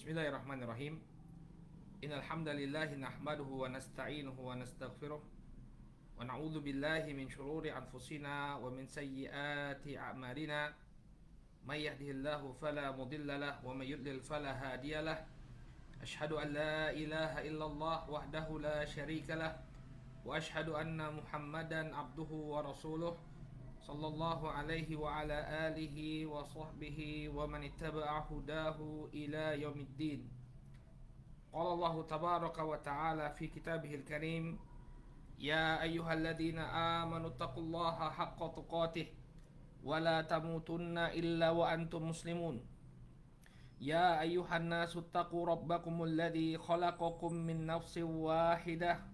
Bismillahirrahmanirrahim. Innal hamdalillah nahmaduhu wa nasta'inuhu wa nastaghfiruh wa na'udzu billahi min shururi anfusina wa min sayyiati a'malina. May yahdihillahu fala mudilla lahu wa may yudlil fala hadiya lahu. Ashhadu an la ilaha illallah wahdahu la syarika lahu wa ashhadu anna Muhammadan abduhu wa rasuluh sallallahu alaihi wa ala alihi wa sahbihi wa man ittaba'a hudahu ila yaumiddin. Qala Allah tabaraka wa ta'ala fi kitabihil karim, ya ayyuhalladzina amanu taqullaha haqqa tuqatih wa la tamutunna illa wa antum muslimun. Ya ayyuhan nasu taqu rabbakumul ladzi khalaqakum min nafsin wahidah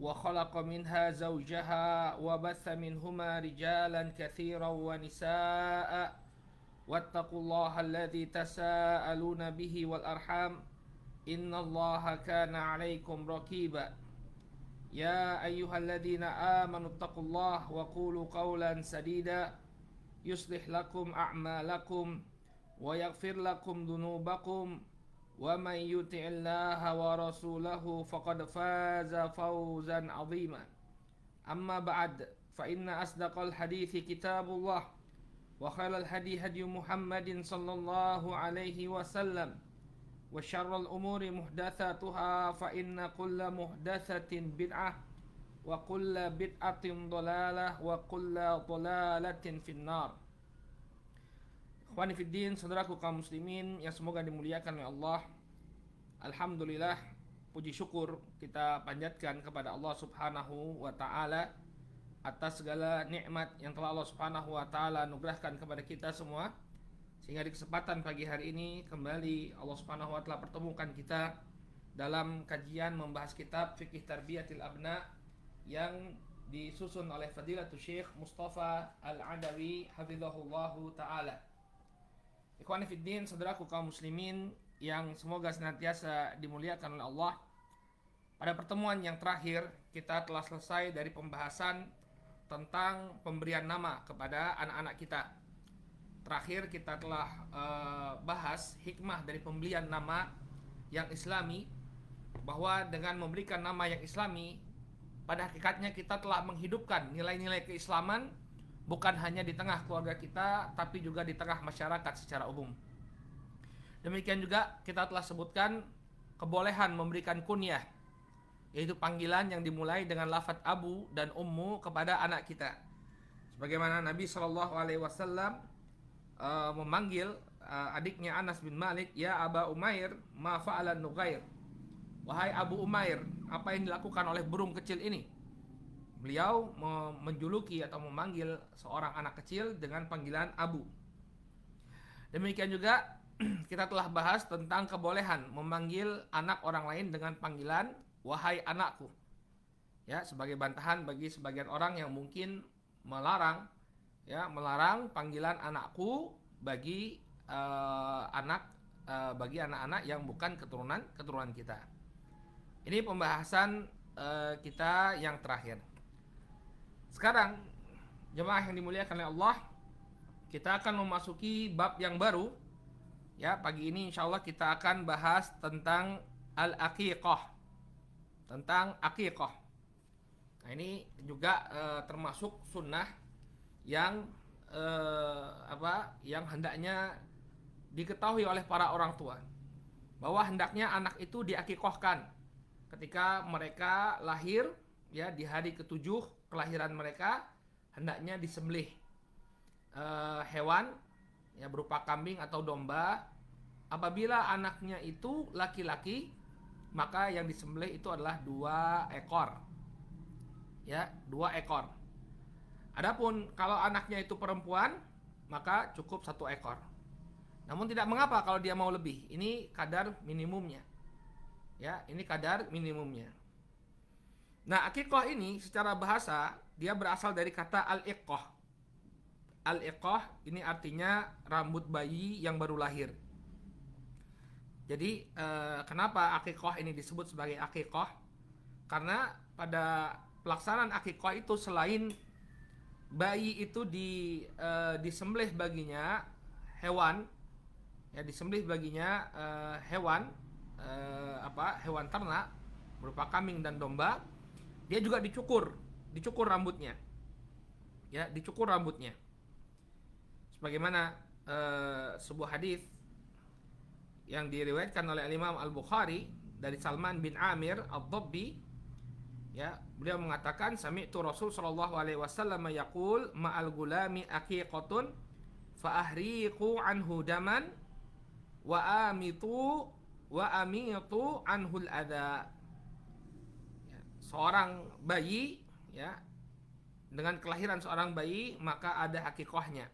wa khalaqa minha zawjaha wa batha minhuma rijalan katsiran wa nisaa'a wattaqullaha alladzi tasaaluna bihi wal arham innallaha kana 'alaikum raqiba. Ya ayyuhalladzina amanu taqullaha wa qulu qawlan sadida yuslih lakum a'malakum wa yaghfir lakum dhunubakum wa man yuti'illaha wa rasulahu faqad faza fawzan 'azima. Amma ba'd, fa inna asdaqal hadithi kitabullah wa khairal hadi hadi Muhammadin sallallahu alaihi wasallam wa syarrul umuri muhdatsatuha fa inna kulla muhdatsatin bid'ah wa kulla bid'atin dhalalah wa kulla dhalalatin finnar. Ikhwani fiddin, saudaraku kaum muslimin yang semoga dimuliakan oleh Allah. Alhamdulillah, puji syukur kita panjatkan kepada Allah Subhanahu wa taala atas segala nikmat yang telah Allah Subhanahu wa taala anugerahkan kepada kita semua, sehingga di kesempatan pagi hari ini kembali Allah Subhanahu wa taala pertemukan kita dalam kajian membahas kitab Fiqh Tarbiyatil Abna yang disusun oleh Fadilatul Syekh Mustafa Al-Adawi hafizahullahu taala. Ikhwani fiddin, saudaraku kaum muslimin yang semoga senantiasa dimuliakan oleh Allah. Pada pertemuan yang terakhir kita telah selesai dari pembahasan tentang pemberian nama kepada anak-anak kita. Terakhir kita telah bahas hikmah dari pemberian nama yang islami, bahwa dengan memberikan nama yang islami pada hakikatnya kita telah menghidupkan nilai-nilai keislaman bukan hanya di tengah keluarga kita, tapi juga di tengah masyarakat secara umum. Demikian juga kita telah sebutkan kebolehan memberikan kunyah, yaitu panggilan yang dimulai dengan lafaz abu dan ummu kepada anak kita. Sebagaimana Nabi SAW memanggil adiknya Anas bin Malik, ya Aba Umair, ma fa'alan Nughair. Wahai Abu Umair, apa yang dilakukan oleh burung kecil ini? Beliau menjuluki atau memanggil seorang anak kecil dengan panggilan abu. Demikian juga kita telah bahas tentang kebolehan memanggil anak orang lain dengan panggilan wahai anakku. Ya, sebagai bantahan bagi sebagian orang yang mungkin melarang panggilan anakku bagi anak-anak yang bukan keturunan kita. Ini pembahasan kita yang terakhir. Sekarang jemaah yang dimuliakan oleh Allah, kita akan memasuki bab yang baru. Ya, pagi ini insyaallah kita akan bahas tentang al-aqiqah. Tentang aqiqah. Nah, ini juga termasuk sunnah yang yang hendaknya diketahui oleh para orang tua, bahwa hendaknya anak itu diaqiqahkan ketika mereka lahir, ya, di hari ke-7 kelahiran mereka hendaknya disembelih hewan, ya, berupa kambing atau domba. Apabila anaknya itu laki-laki, maka yang disembelih itu adalah 2 ekor. Ya, 2 ekor. Adapun kalau anaknya itu perempuan, maka cukup 1 ekor. Namun tidak mengapa kalau dia mau lebih. Ini kadar minimumnya. Ya, ini kadar minimumnya. Nah, aqiqah ini secara bahasa dia berasal dari kata al-iqqah. Al-iqqah ini artinya rambut bayi yang baru lahir. Jadi kenapa aqiqah ini disebut sebagai aqiqah? Karena pada pelaksanaan aqiqah itu selain bayi itu disembelih baginya hewan, Ya, disembelih baginya hewan hewan ternak berupa kambing dan domba. Dia juga dicukur rambutnya. Ya, dicukur rambutnya. Sebagaimana sebuah hadis yang diriwayatkan oleh Imam Al-Bukhari dari Salman bin Amir Ad-Dabbi, ya, beliau mengatakan sami'tu Rasul sallallahu alaihi wasallam yaqul ma'al gulami aqiqatun fa ahriqu anhu daman wa amitu anhul adha. Ya, seorang bayi, ya, dengan kelahiran seorang bayi maka ada akikahnya.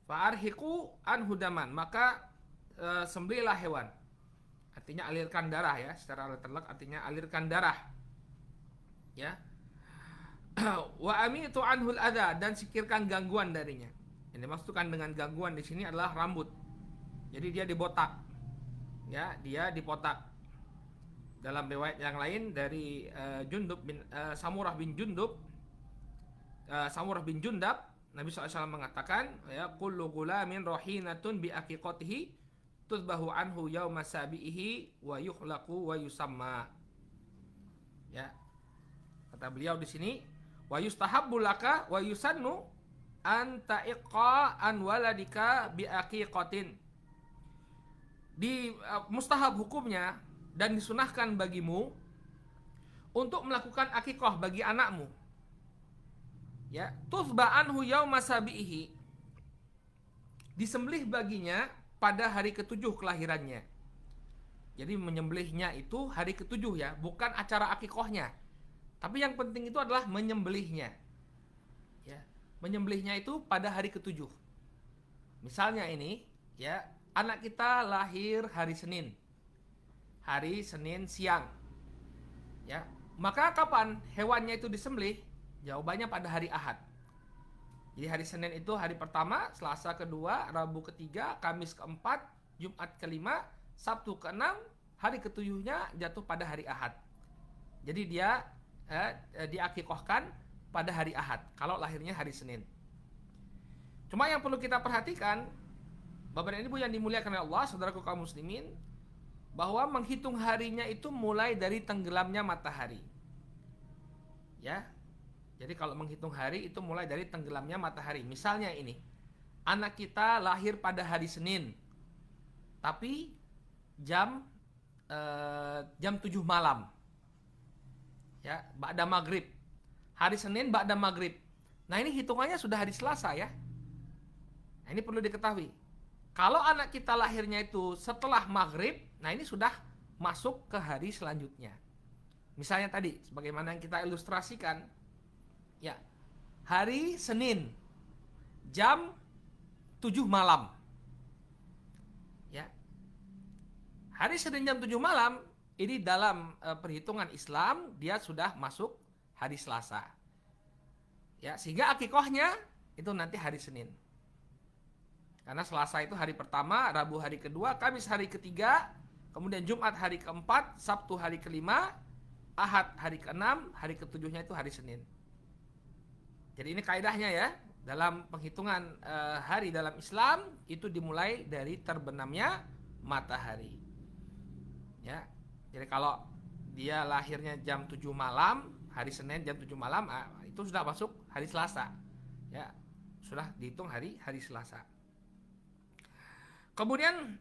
Fa arhiqu anhu daman, maka sembelihlah hewan. Artinya alirkan darah, ya, secara terlek artinya alirkan darah. Ya. Wa amitu anhul adha, dan singkirkan gangguan darinya. Yang dimaksudkan dengan gangguan di sini adalah rambut. Jadi dia dibotak. Ya, dia dibotak. Dalam riwayat yang lain dari Samurah bin Jundab, Nabi SAW mengatakan, ya, kullu gulamin rohinatun bi aqiqatihi tudbahu anhu yawma sabi'ihi wa yukhlaqu wa yusamma. Ya. Kata beliau di sini, wa yustahabbu laka wa yusannu an ta'iqa an waladika bi aqiqatin. Mustahab hukumnya dan disunahkan bagimu untuk melakukan akikah bagi anakmu. Ya, tuzba anhu yauma sabihi, disembelih baginya pada hari ketujuh kelahirannya. Jadi menyembelihnya itu hari ketujuh, ya, bukan acara akikahnya. Tapi yang penting itu adalah menyembelihnya. Ya, menyembelihnya itu pada hari ketujuh. Misalnya ini, ya, anak kita lahir hari Senin. Hari Senin siang. Ya, maka kapan hewannya itu disembelih? Jawabannya pada hari Ahad. Jadi hari Senin itu hari pertama, Selasa kedua, Rabu ketiga, Kamis keempat, Jumat kelima, Sabtu keenam, hari ketujuhnya jatuh pada hari Ahad. Jadi dia diakikahkan pada hari Ahad kalau lahirnya hari Senin. Cuma yang perlu kita perhatikan, Bapak dan Ibu yang dimuliakan oleh Allah, saudaraku kaum muslimin, bahwa menghitung harinya itu mulai dari tenggelamnya matahari. Ya. Jadi kalau menghitung hari itu mulai dari tenggelamnya matahari. Misalnya ini, anak kita lahir pada hari Senin, tapi jam 7 malam. Ya, ba'da maghrib. Hari Senin ba'da maghrib. Nah, ini hitungannya sudah hari Selasa, ya. Nah, ini perlu diketahui. Kalau anak kita lahirnya itu setelah maghrib, nah ini sudah masuk ke hari selanjutnya. Misalnya tadi, sebagaimana yang kita ilustrasikan, ya, hari Senin jam 7 malam. Ya. Hari Senin jam 7 malam ini dalam perhitungan Islam dia sudah masuk hari Selasa. Ya, sehingga akikahnya itu nanti hari Senin. Karena Selasa itu hari pertama, Rabu hari kedua, Kamis hari ketiga, kemudian Jumat hari keempat, Sabtu hari kelima, Ahad hari keenam, hari ketujuhnya itu hari Senin. Jadi ini kaidahnya, ya, dalam penghitungan hari dalam Islam itu dimulai dari terbenamnya matahari. Ya, jadi kalau dia lahirnya jam 7 malam, hari Senin jam 7 malam, itu sudah masuk hari Selasa. Ya, sudah dihitung hari Selasa. Kemudian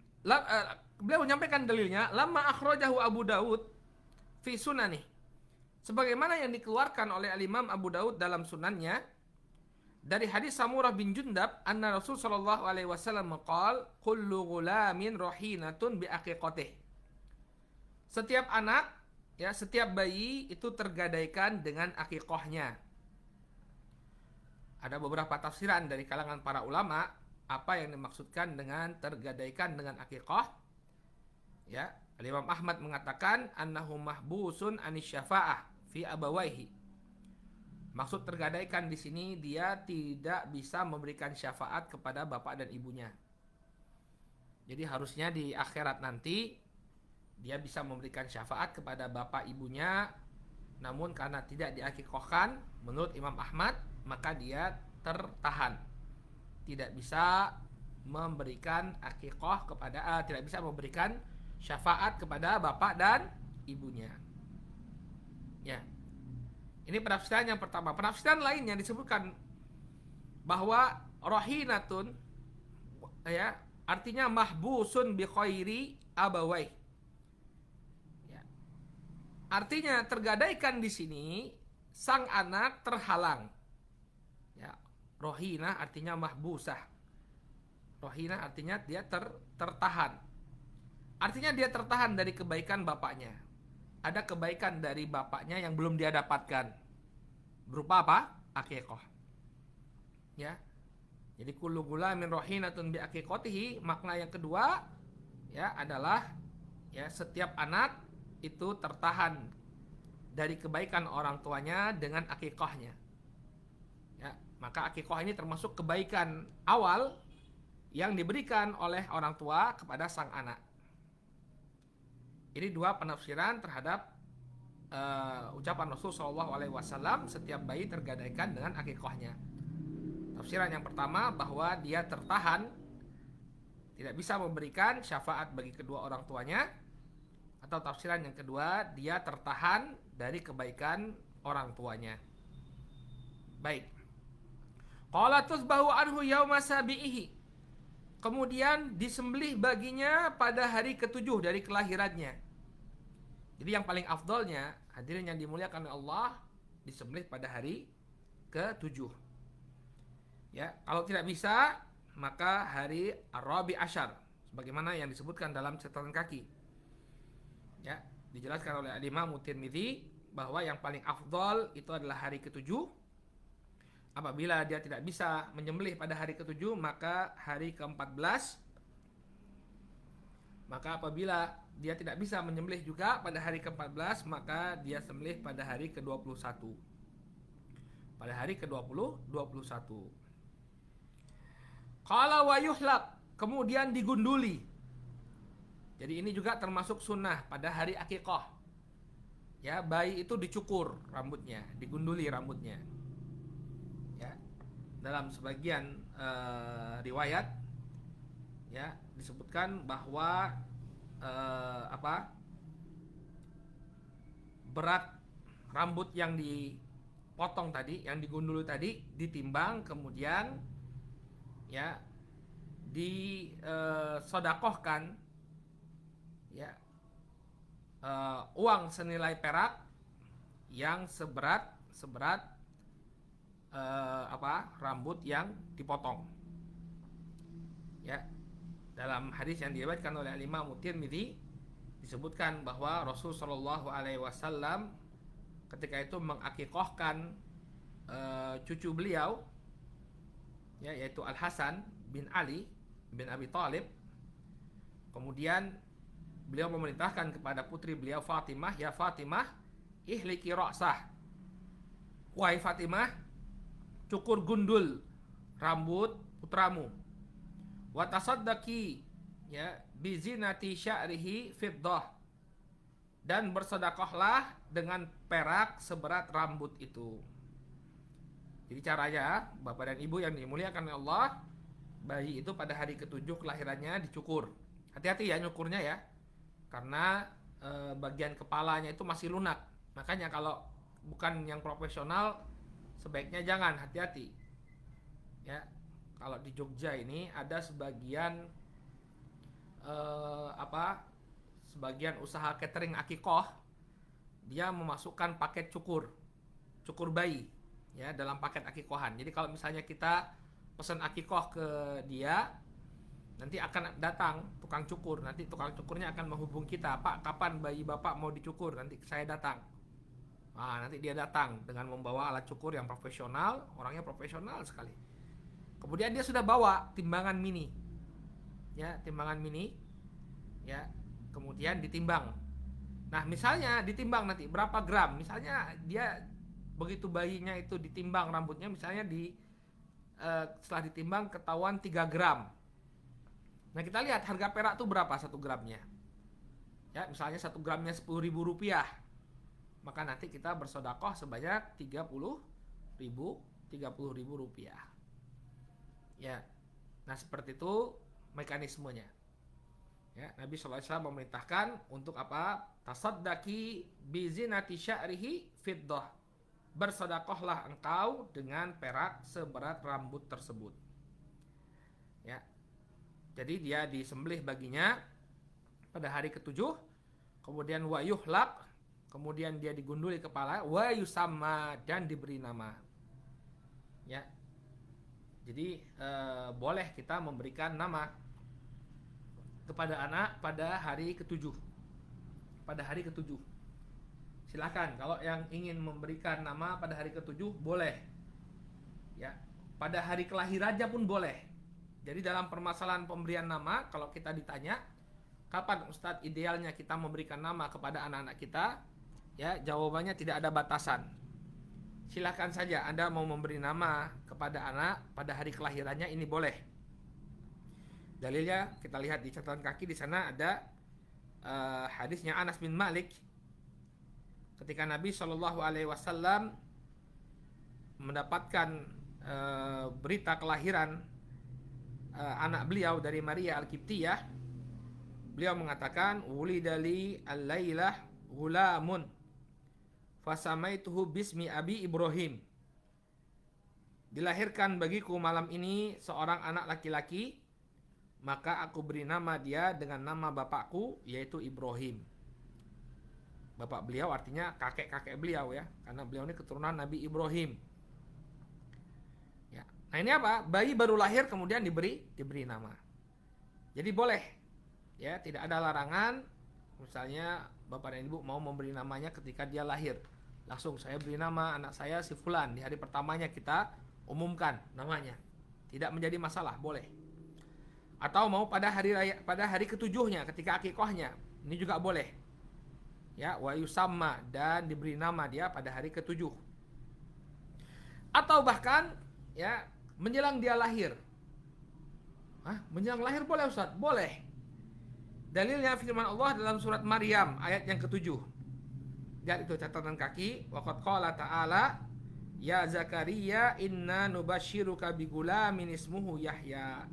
beliau menyampaikan dalilnya, lamma akhrajahu Abu Daud fi sunani, sebagaimana yang dikeluarkan oleh Imam Abu Daud dalam sunannya dari hadis Samurah bin Jundab, anna Rasul sallallahu alaihi wasallam qala kullu ghulamin rahinatun bi aqiqatih. Setiap anak, ya, setiap bayi itu tergadaikan dengan akikahnya. Ada beberapa tafsiran dari kalangan para ulama apa yang dimaksudkan dengan tergadaikan dengan akikah. Ya, Imam Ahmad mengatakan annahu mahbusun anis syafa'ah fi abawaihi. Maksud tergadaikan di sini dia tidak bisa memberikan syafaat kepada bapak dan ibunya. Jadi harusnya di akhirat nanti dia bisa memberikan syafaat kepada bapak ibunya, namun karena tidak diakikahkan menurut Imam Ahmad, maka dia tertahan, tidak bisa memberikan akikah kepada tidak bisa memberikan syafaat kepada bapak dan ibunya. Ya. Ini penafsiran yang pertama. Penafsiran lainnya disebutkan bahwa rohinatun, ya, artinya mahbusun bi khairi abawai. Ya. Artinya tergadaikan di sini sang anak terhalang. Ya. Rohina artinya mahbusah. Rohina artinya dia tertahan. Artinya dia tertahan dari kebaikan bapaknya. Ada kebaikan dari bapaknya yang belum dia dapatkan. Berupa apa? Akikah. Ya. Jadi kullu gulamin rohinatun bi aqiqatihi, makna yang kedua ya adalah ya setiap anak itu tertahan dari kebaikan orang tuanya dengan akikahnya. Ya, maka akikah ini termasuk kebaikan awal yang diberikan oleh orang tua kepada sang anak. Ini dua penafsiran terhadap ucapan Rasulullah SAW, setiap bayi tergadaikan dengan akikahnya. Tafsiran yang pertama bahwa dia tertahan, tidak bisa memberikan syafaat bagi kedua orang tuanya. Atau tafsiran yang kedua, dia tertahan dari kebaikan orang tuanya. Baik. Qala tusbahu anhu yauma sabi'ihi. Kemudian disembelih baginya pada hari ketujuh dari kelahirannya. Jadi yang paling afdolnya, hadirin yang dimuliakan oleh Allah, disembelih pada hari ke-7. Ya, kalau tidak bisa, maka hari Ar-Rabi Asyar, sebagaimana yang disebutkan dalam catatan kaki. Ya, dijelaskan oleh Imam Tirmidzi bahwa yang paling afdol itu adalah hari ke-7. Apabila dia tidak bisa menyembelih pada hari ke-7, maka hari ke-14. Maka apabila dia tidak bisa menyembelih juga pada hari ke-14, maka dia sembelih pada hari ke-21. Pada hari ke-21. Qala wa yuhlaq, kemudian digunduli. Jadi ini juga termasuk sunnah pada hari akikah. Ya, bayi itu dicukur rambutnya, digunduli rambutnya. Ya, dalam sebagian riwayat ya disebutkan bahwa berat rambut yang dipotong tadi, yang digundul tadi, ditimbang, kemudian ya disodakohkan ya uang senilai perak yang seberat rambut yang dipotong. Ya, dalam hadis yang diriwayatkan oleh Imam Tirmidzi disebutkan bahwa Rasul Shallallahu Alaihi Wasallam ketika itu mengakikahkan cucu beliau, ya, yaitu Al Hasan bin Ali bin Abi Thalib. Kemudian beliau memerintahkan kepada putri beliau Fatimah, ya Fatimah, ihliki ra'sah, wahai Fatimah, cukur gundul rambut putramu. Wa tasaddaqi ya bi zinati sya'rihi fiddah, dan bersedekahlah dengan perak seberat rambut itu. Jadi caranya, Bapak dan Ibu yang dimuliakan oleh Allah, bayi itu pada hari ke-7 kelahirannya dicukur. Hati-hati ya nyukurnya ya, karena bagian kepalanya itu masih lunak. Makanya kalau bukan yang profesional sebaiknya jangan, hati-hati. Ya, kalau di Jogja ini ada sebagian sebagian usaha catering akikoh, dia memasukkan paket cukur bayi ya dalam paket akikohan. Jadi kalau misalnya kita pesan akikoh ke dia, nanti akan datang tukang cukur. Nanti tukang cukurnya akan menghubung kita, Pak, kapan bayi Bapak mau dicukur? Nanti saya datang. Nah, nanti dia datang dengan membawa alat cukur yang profesional, orangnya profesional sekali. Kemudian dia sudah bawa timbangan mini, ya, timbangan mini, ya, kemudian ditimbang. Nah, misalnya ditimbang nanti berapa gram, misalnya dia begitu bayinya itu ditimbang rambutnya, misalnya setelah ditimbang ketahuan 3 gram. Nah, kita lihat harga perak itu berapa 1 gramnya. Ya, misalnya 1 gramnya Rp10.000, maka nanti kita bersedekah sebanyak Rp30.000. Ya. Nah, seperti itu mekanismenya. Ya, Nabi SAW memerintahkan untuk apa? Tasaddaqi bizinati sya'rihi fiddah. Bersedekahlah engkau dengan perak seberat rambut tersebut. Ya. Jadi dia disembelih baginya pada hari ketujuh, kemudian wa yuhlaq, kemudian dia digunduli kepala, wa yusamma, dan diberi nama. Ya. Jadi boleh kita memberikan nama kepada anak pada hari ketujuh. Pada hari ketujuh. Silakan kalau yang ingin memberikan nama pada hari ketujuh boleh. Ya, pada hari kelahirannya pun boleh. Jadi dalam permasalahan pemberian nama, kalau kita ditanya kapan Ustadz idealnya kita memberikan nama kepada anak-anak kita, ya jawabannya tidak ada batasan. Silakan saja Anda mau memberi nama kepada anak pada hari kelahirannya, ini boleh. Dalilnya kita lihat di catatan kaki, di sana ada hadisnya Anas bin Malik ketika Nabi SAW mendapatkan berita kelahiran anak beliau dari Maria Al-Qibtiyah. Beliau mengatakan, wulidali al-lailah gulamun fasamaituhu bismi abi Ibrahim. Dilahirkan bagiku malam ini seorang anak laki-laki, maka aku beri nama dia dengan nama bapakku, yaitu Ibrahim. Bapak beliau artinya kakek-kakek beliau ya, karena beliau ini keturunan Nabi Ibrahim. Ya. Nah ini apa? Bayi baru lahir kemudian diberi nama. Jadi boleh, ya tidak ada larangan. Misalnya bapak dan ibu mau memberi namanya ketika dia lahir, langsung saya beri nama anak saya si Fulan, di hari pertamanya kita umumkan namanya, tidak menjadi masalah, boleh. Atau mau pada hari ketujuhnya ketika akikahnya, ini juga boleh. Ya, wa yusamma, dan diberi nama dia pada hari ketujuh. Atau bahkan ya menjelang dia lahir. Menjelang lahir boleh Ustaz? Boleh. Dalilnya firman Allah dalam surat Maryam ayat yang ketujuh. Lihat itu catatan kaki. Waqad qala ta'ala, ya Zakaria inna nubashiruka bigulamin ismuhu Yahya.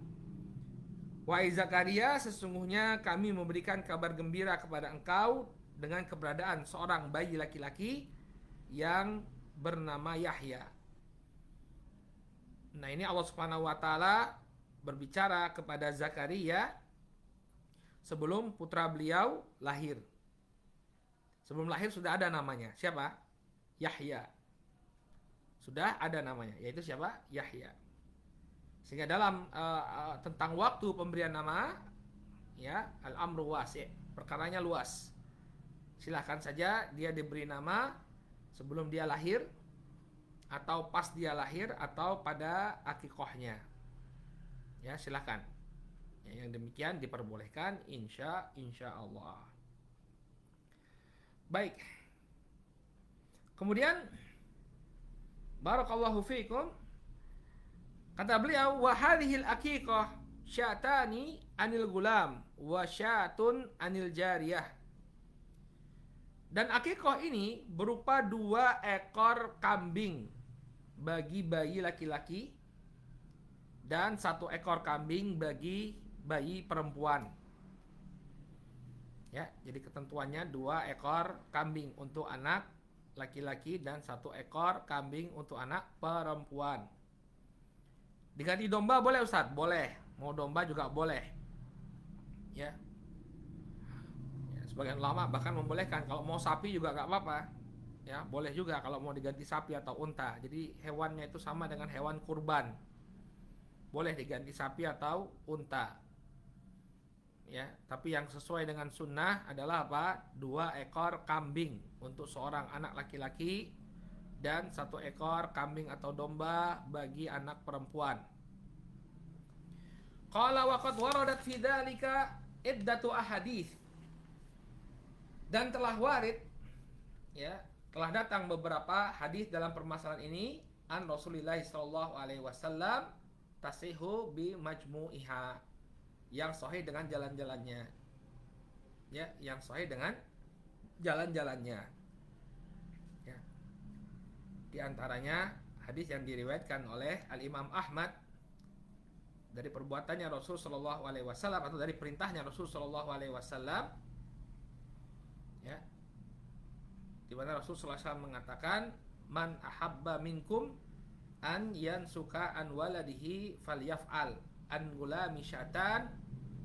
Wahai Zakaria, sesungguhnya kami memberikan kabar gembira kepada engkau dengan keberadaan seorang bayi laki-laki yang bernama Yahya. Nah ini Allah Subhanahu wa Ta'ala berbicara kepada Zakaria sebelum putra beliau lahir. Sebelum lahir sudah ada namanya. Siapa? Yahya. Sudah ada namanya, yaitu siapa? Yahya. Sehingga dalam tentang waktu pemberian nama, ya al-amru wasi', perkaranya luas. Silahkan saja dia diberi nama sebelum dia lahir, atau pas dia lahir, atau pada akikahnya. Ya silahkan. Ya, yang demikian diperbolehkan insya Allah. Baik. Kemudian barakallahu fiikum. Kata beliau, wa hadhil aqiqah syatani anil gulam wa syatun anil jariyah. Dan aqiqah ini berupa 2 ekor kambing bagi bayi laki-laki dan 1 ekor kambing bagi bayi perempuan. Ya, jadi ketentuannya 2 ekor kambing untuk anak laki-laki dan 1 ekor kambing untuk anak perempuan. Diganti domba boleh Ustaz? Boleh. Mau domba juga boleh. Ya. Sebagian ulama bahkan membolehkan kalau mau sapi juga gak apa-apa. Ya, boleh juga kalau mau diganti sapi atau unta. Jadi hewannya itu sama dengan hewan kurban. Boleh diganti sapi atau unta. Ya, tapi yang sesuai dengan sunnah adalah apa? 2 ekor kambing untuk seorang anak laki-laki dan 1 ekor kambing atau domba bagi anak perempuan. Qala wa qad waradat fi dzalika iddatu ahadits. Dan telah warid, ya, telah datang beberapa hadis dalam permasalahan ini an Rasulullah sallallahu alaihi wasallam tasihu bi majmu'iha, yang sahih dengan jalan-jalannya. Ya, yang sahih dengan jalan-jalannya. Di antaranya hadis yang diriwayatkan oleh Al-Imam Ahmad dari perbuatannya Rasul Shallallahu Alaihi Wasallam atau dari perintahnya Rasul Shallallahu Alaihi Wasallam, ya, di mana Rasul Sallallahu Alaihi Wasallam mengatakan, man ahabba minkum an yansuka an waladihi falyaf'al an gulami syatan,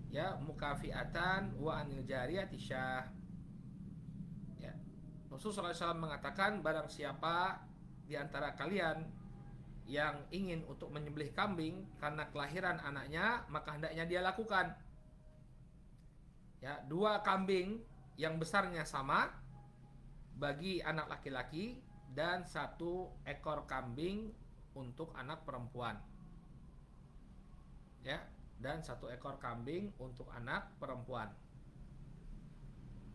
ya, mukafiatan wa anil jariyati syah. Ya, Rasul Sallallahu Alaihi Wasallam mengatakan, barang siapa di antara kalian yang ingin untuk menyembelih kambing karena kelahiran anaknya, maka hendaknya dia lakukan. Ya, 2 kambing yang besarnya sama bagi anak laki-laki dan 1 ekor kambing untuk anak perempuan. Ya, dan 1 ekor kambing untuk anak perempuan.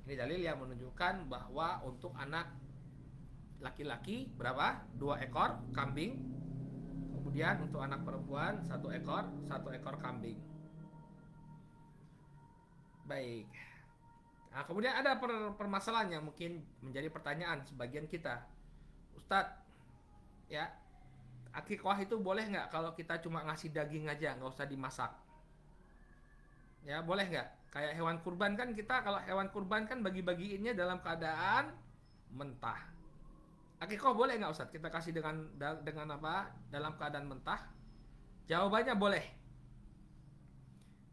Ini dalil yang menunjukkan bahwa untuk anak laki-laki berapa? 2 ekor kambing. Kemudian untuk anak perempuan 1 ekor kambing. Baik. Nah, kemudian ada permasalahan yang mungkin menjadi pertanyaan sebagian kita. Ustadz, ya, akikah itu boleh nggak kalau kita cuma ngasih daging aja, nggak usah dimasak? Ya, boleh nggak? Kayak hewan kurban kan, kita kalau hewan kurban kan bagi-bagiinnya dalam keadaan mentah. Akikah boleh nggak Ustadz kita kasih dengan apa? Dalam keadaan mentah? Jawabannya boleh.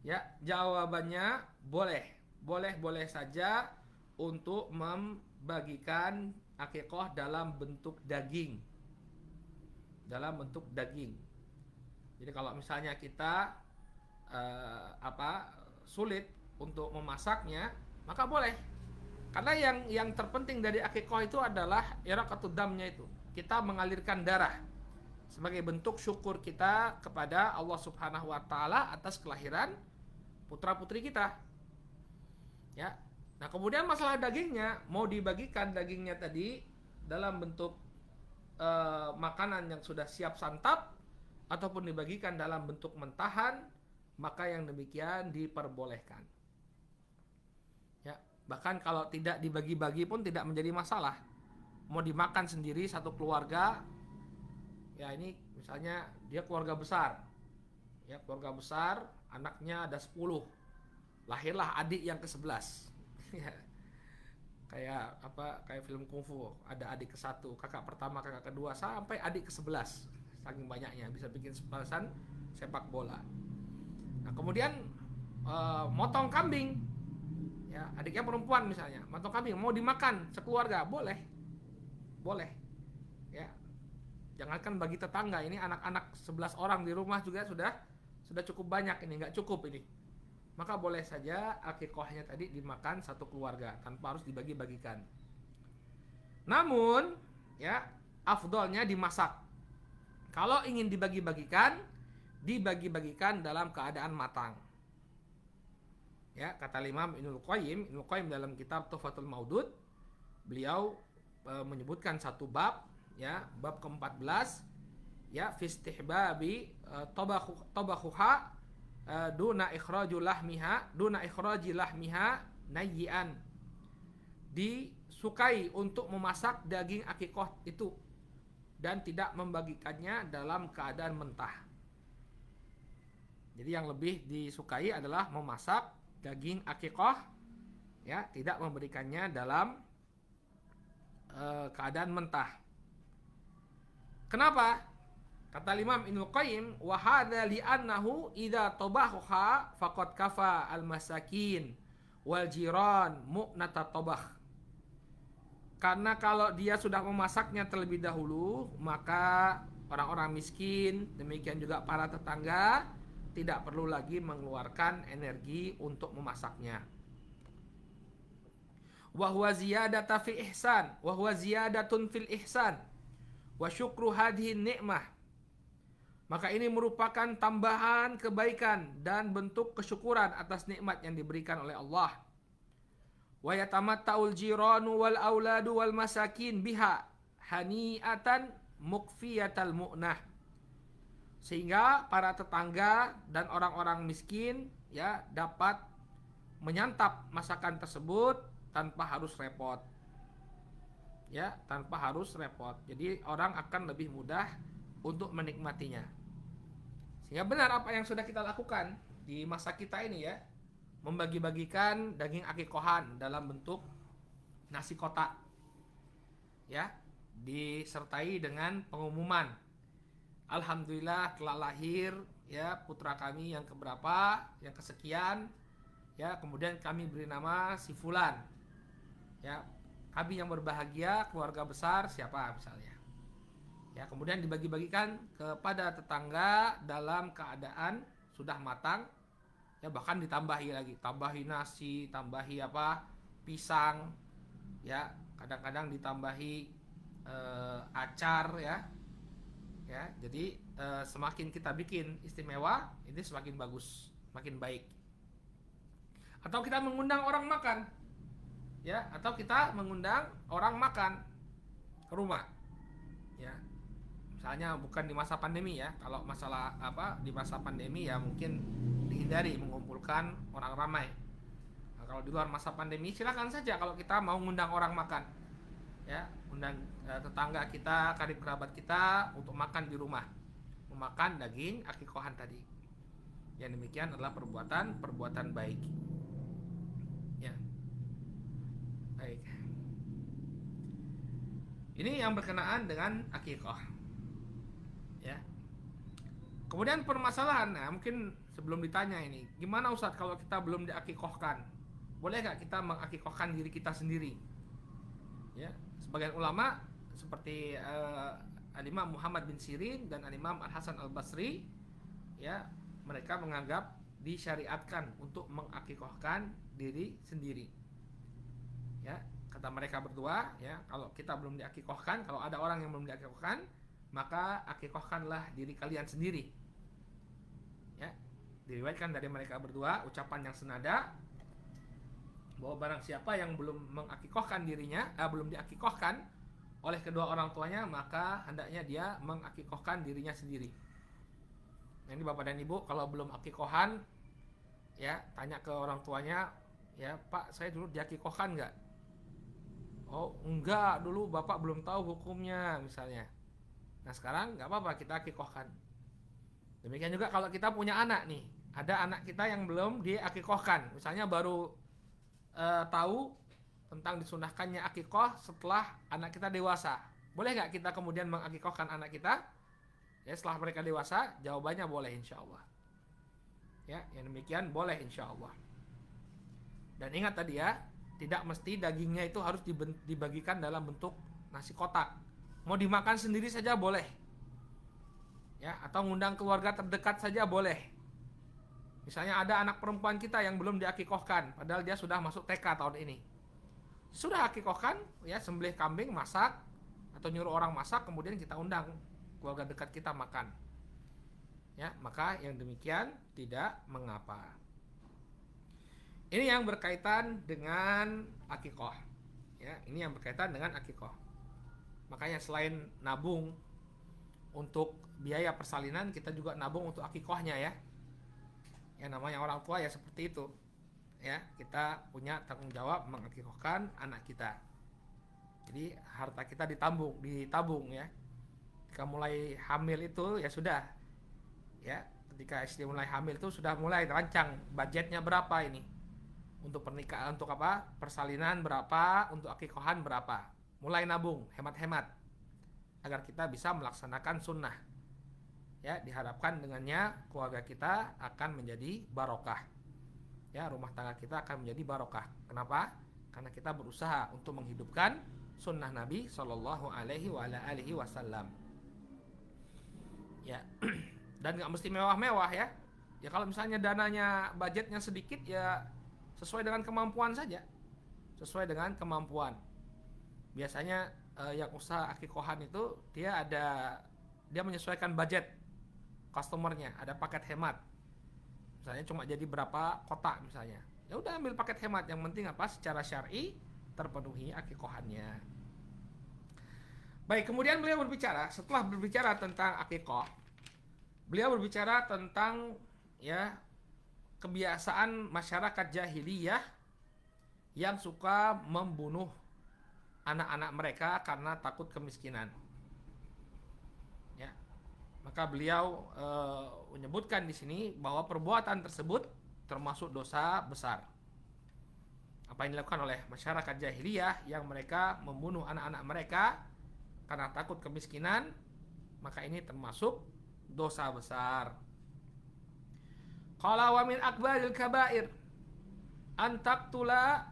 Ya, jawabannya boleh. Boleh saja untuk membagikan akikah dalam bentuk daging. Dalam bentuk daging. Jadi kalau misalnya kita sulit untuk memasaknya, maka boleh. Karena yang terpenting dari akikah itu adalah iraqatud damnya itu. Kita mengalirkan darah sebagai bentuk syukur kita kepada Allah Subhanahu wa taala atas kelahiran putra-putri kita. Ya. Nah, kemudian masalah dagingnya, mau dibagikan dagingnya tadi dalam bentuk makanan yang sudah siap santap ataupun dibagikan dalam bentuk mentahan, maka yang demikian diperbolehkan. Bahkan kalau tidak dibagi-bagi pun tidak menjadi masalah. Mau dimakan sendiri satu keluarga, ya ini misalnya dia keluarga besar. Ya, keluarga besar, anaknya ada 10. Lahirlah adik yang ke-11. Kayak film kungfu, ada adik ke-1, kakak pertama, kakak kedua, sampai adik ke-11. Saking banyaknya, bisa bikin sebalasan sepak bola. Nah, kemudian motong kambing. Ya, adiknya perempuan misalnya, motong kambing mau dimakan sekeluarga, boleh. Ya. Jangankan bagi tetangga, ini anak-anak 11 orang di rumah juga sudah cukup banyak, ini nggak cukup ini. Maka boleh saja akikahnya tadi dimakan satu keluarga tanpa harus dibagi-bagikan. Namun, ya, afdolnya dimasak. Kalau ingin dibagi-bagikan dalam keadaan matang. Ya, kata Imam Ibnul Qayyim dalam kitab Tuhfatul Maudud, beliau menyebutkan satu bab, ya, bab ke-14, ya, fi istihbabi tabakhuha duna ikhraji lahmiha nayyian. Disukai untuk memasak daging akikah itu dan tidak membagikannya dalam keadaan mentah. Jadi yang lebih disukai adalah memasak daging akikah, ya, tidak memberikannya dalam keadaan mentah. Kenapa? Kata Imam Ibnul Qayyim, wa hadza li'annahu idza tabahuha faqad kafa al-masakin wal jiran mu'nata tabah. Karena kalau dia sudah memasaknya terlebih dahulu, maka orang-orang miskin, demikian juga para tetangga, tidak perlu lagi mengeluarkan energi untuk memasaknya. Wa huwa ziyadatun fil ihsan wa syukru hadhihi ni'mah. Maka ini merupakan tambahan kebaikan dan bentuk kesyukuran atas nikmat yang diberikan oleh Allah. Wa yatamatta'ul jiranu wal auladu wal masakin biha hani'atan mukfiyatal mu'nah. Sehingga para tetangga dan orang-orang miskin, ya, dapat menyantap masakan tersebut tanpa harus repot. Ya, tanpa harus repot. Jadi orang akan lebih mudah untuk menikmatinya. Sehingga benar apa yang sudah kita lakukan di masa kita ini ya, membagi-bagikan daging akikohan dalam bentuk nasi kotak, ya, disertai dengan pengumuman, alhamdulillah telah lahir ya putra kami yang keberapa, yang kesekian, ya, kemudian kami beri nama si fulan, ya, kami yang berbahagia keluarga besar siapa misalnya, ya, kemudian dibagi-bagikan kepada tetangga dalam keadaan sudah matang, ya, bahkan ditambahi lagi, tambahi nasi, tambahi apa, pisang, ya, kadang-kadang ditambahi acar, ya, jadi semakin kita bikin istimewa, ini semakin bagus, makin baik. Atau kita mengundang orang makan, ya, atau kita mengundang orang makan ke rumah, ya. Misalnya bukan di masa pandemi ya, kalau masalah apa di masa pandemi ya mungkin dihindari mengumpulkan orang ramai. Nah, kalau di luar masa pandemi silakan saja kalau kita mau mengundang orang makan, ya, undang tetangga kita, karib kerabat kita untuk makan di rumah, memakan daging akikohan tadi. Yang demikian adalah perbuatan baik. Ya, baik. Ini yang berkenaan dengan akikoh. Ya. Kemudian permasalahan, nah mungkin sebelum ditanya ini, gimana Ustadz kalau kita belum diakikohkan? Boleh gak kita mengakikohkan diri kita sendiri? Ya, sebagian ulama seperti Al-Imam Muhammad bin Sirin dan Al-Imam Al-Hasan Al-Basri, ya, mereka menganggap disyariatkan untuk mengakikohkan diri sendiri. Ya, kata mereka berdua, ya, kalau kita belum diakikohkan, kalau ada orang yang belum diakikohkan, maka akikohkanlah diri kalian sendiri. Ya, diriwayatkan dari mereka berdua ucapan yang senada bahwa barang siapa yang belum mengakikohkan dirinya, belum diakikohkan oleh kedua orang tuanya, maka hendaknya dia mengakikohkan dirinya sendiri. Nah, ini Bapak dan Ibu kalau belum akikohan, ya, tanya ke orang tuanya, ya, Pak, saya dulu diakikohkan nggak? Oh, enggak, dulu Bapak belum tahu hukumnya misalnya. Nah, sekarang nggak apa-apa kita akikohkan. Demikian juga kalau kita punya anak nih, ada anak kita yang belum diakikohkan, misalnya baru tahu tentang disunahkannya akikoh setelah anak kita dewasa. Boleh nggak kita kemudian mengakikohkan anak kita? Ya, setelah mereka dewasa, jawabannya boleh insya Allah. Ya, yang demikian boleh insya Allah. Dan ingat tadi ya, tidak mesti dagingnya itu harus dibagikan dalam bentuk nasi kotak. Mau dimakan sendiri saja boleh. Ya, atau ngundang keluarga terdekat saja boleh. Misalnya ada anak perempuan kita yang belum diakikohkan, padahal dia sudah masuk TK tahun ini. Sudah akikohkan, ya, sembelih kambing, masak, atau nyuruh orang masak, kemudian kita undang keluarga dekat kita makan. Ya, maka yang demikian tidak mengapa. Ini yang berkaitan dengan akikoh. Ya, ini yang berkaitan dengan akikoh. Makanya selain nabung untuk biaya persalinan, kita juga nabung untuk akikohnya ya. Yang namanya orang tua ya seperti itu. Ya, kita punya tanggung jawab mengakikohkan anak kita. Jadi harta kita ditabung ya. Ketika mulai hamil itu ya sudah. Ya, ketika istri mulai hamil itu sudah mulai rancang budgetnya berapa ini. Untuk pernikahan, untuk apa? Persalinan berapa, untuk akikohan berapa. Mulai nabung, hemat-hemat agar kita bisa melaksanakan sunnah. Ya, diharapkan dengannya keluarga kita akan menjadi barokah. Ya, rumah tangga kita akan menjadi barokah. Kenapa? Karena kita berusaha untuk menghidupkan sunnah Nabi Shallallahu Alaihi Wasallam. Ya, dan nggak mesti mewah-mewah ya. Ya kalau misalnya dananya budgetnya sedikit ya sesuai dengan kemampuan saja. Sesuai dengan kemampuan. Biasanya yang usaha akikohan itu dia menyesuaikan budget customernya, ada paket hemat. Misalnya cuma jadi berapa kotak misalnya. Ya udah ambil paket hemat, yang penting apa? Secara syar'i terpenuhi akikohannya. Baik, kemudian beliau berbicara, setelah berbicara tentang akikoh, beliau berbicara tentang ya kebiasaan masyarakat jahiliyah yang suka membunuh anak-anak mereka karena takut kemiskinan. Ya. Maka beliau menyebutkan di sini bahwa perbuatan tersebut termasuk dosa besar. Apa yang dilakukan oleh masyarakat jahiliyah yang mereka membunuh anak-anak mereka karena takut kemiskinan, maka ini termasuk dosa besar. Qala wa min akbaril kabair an taqtula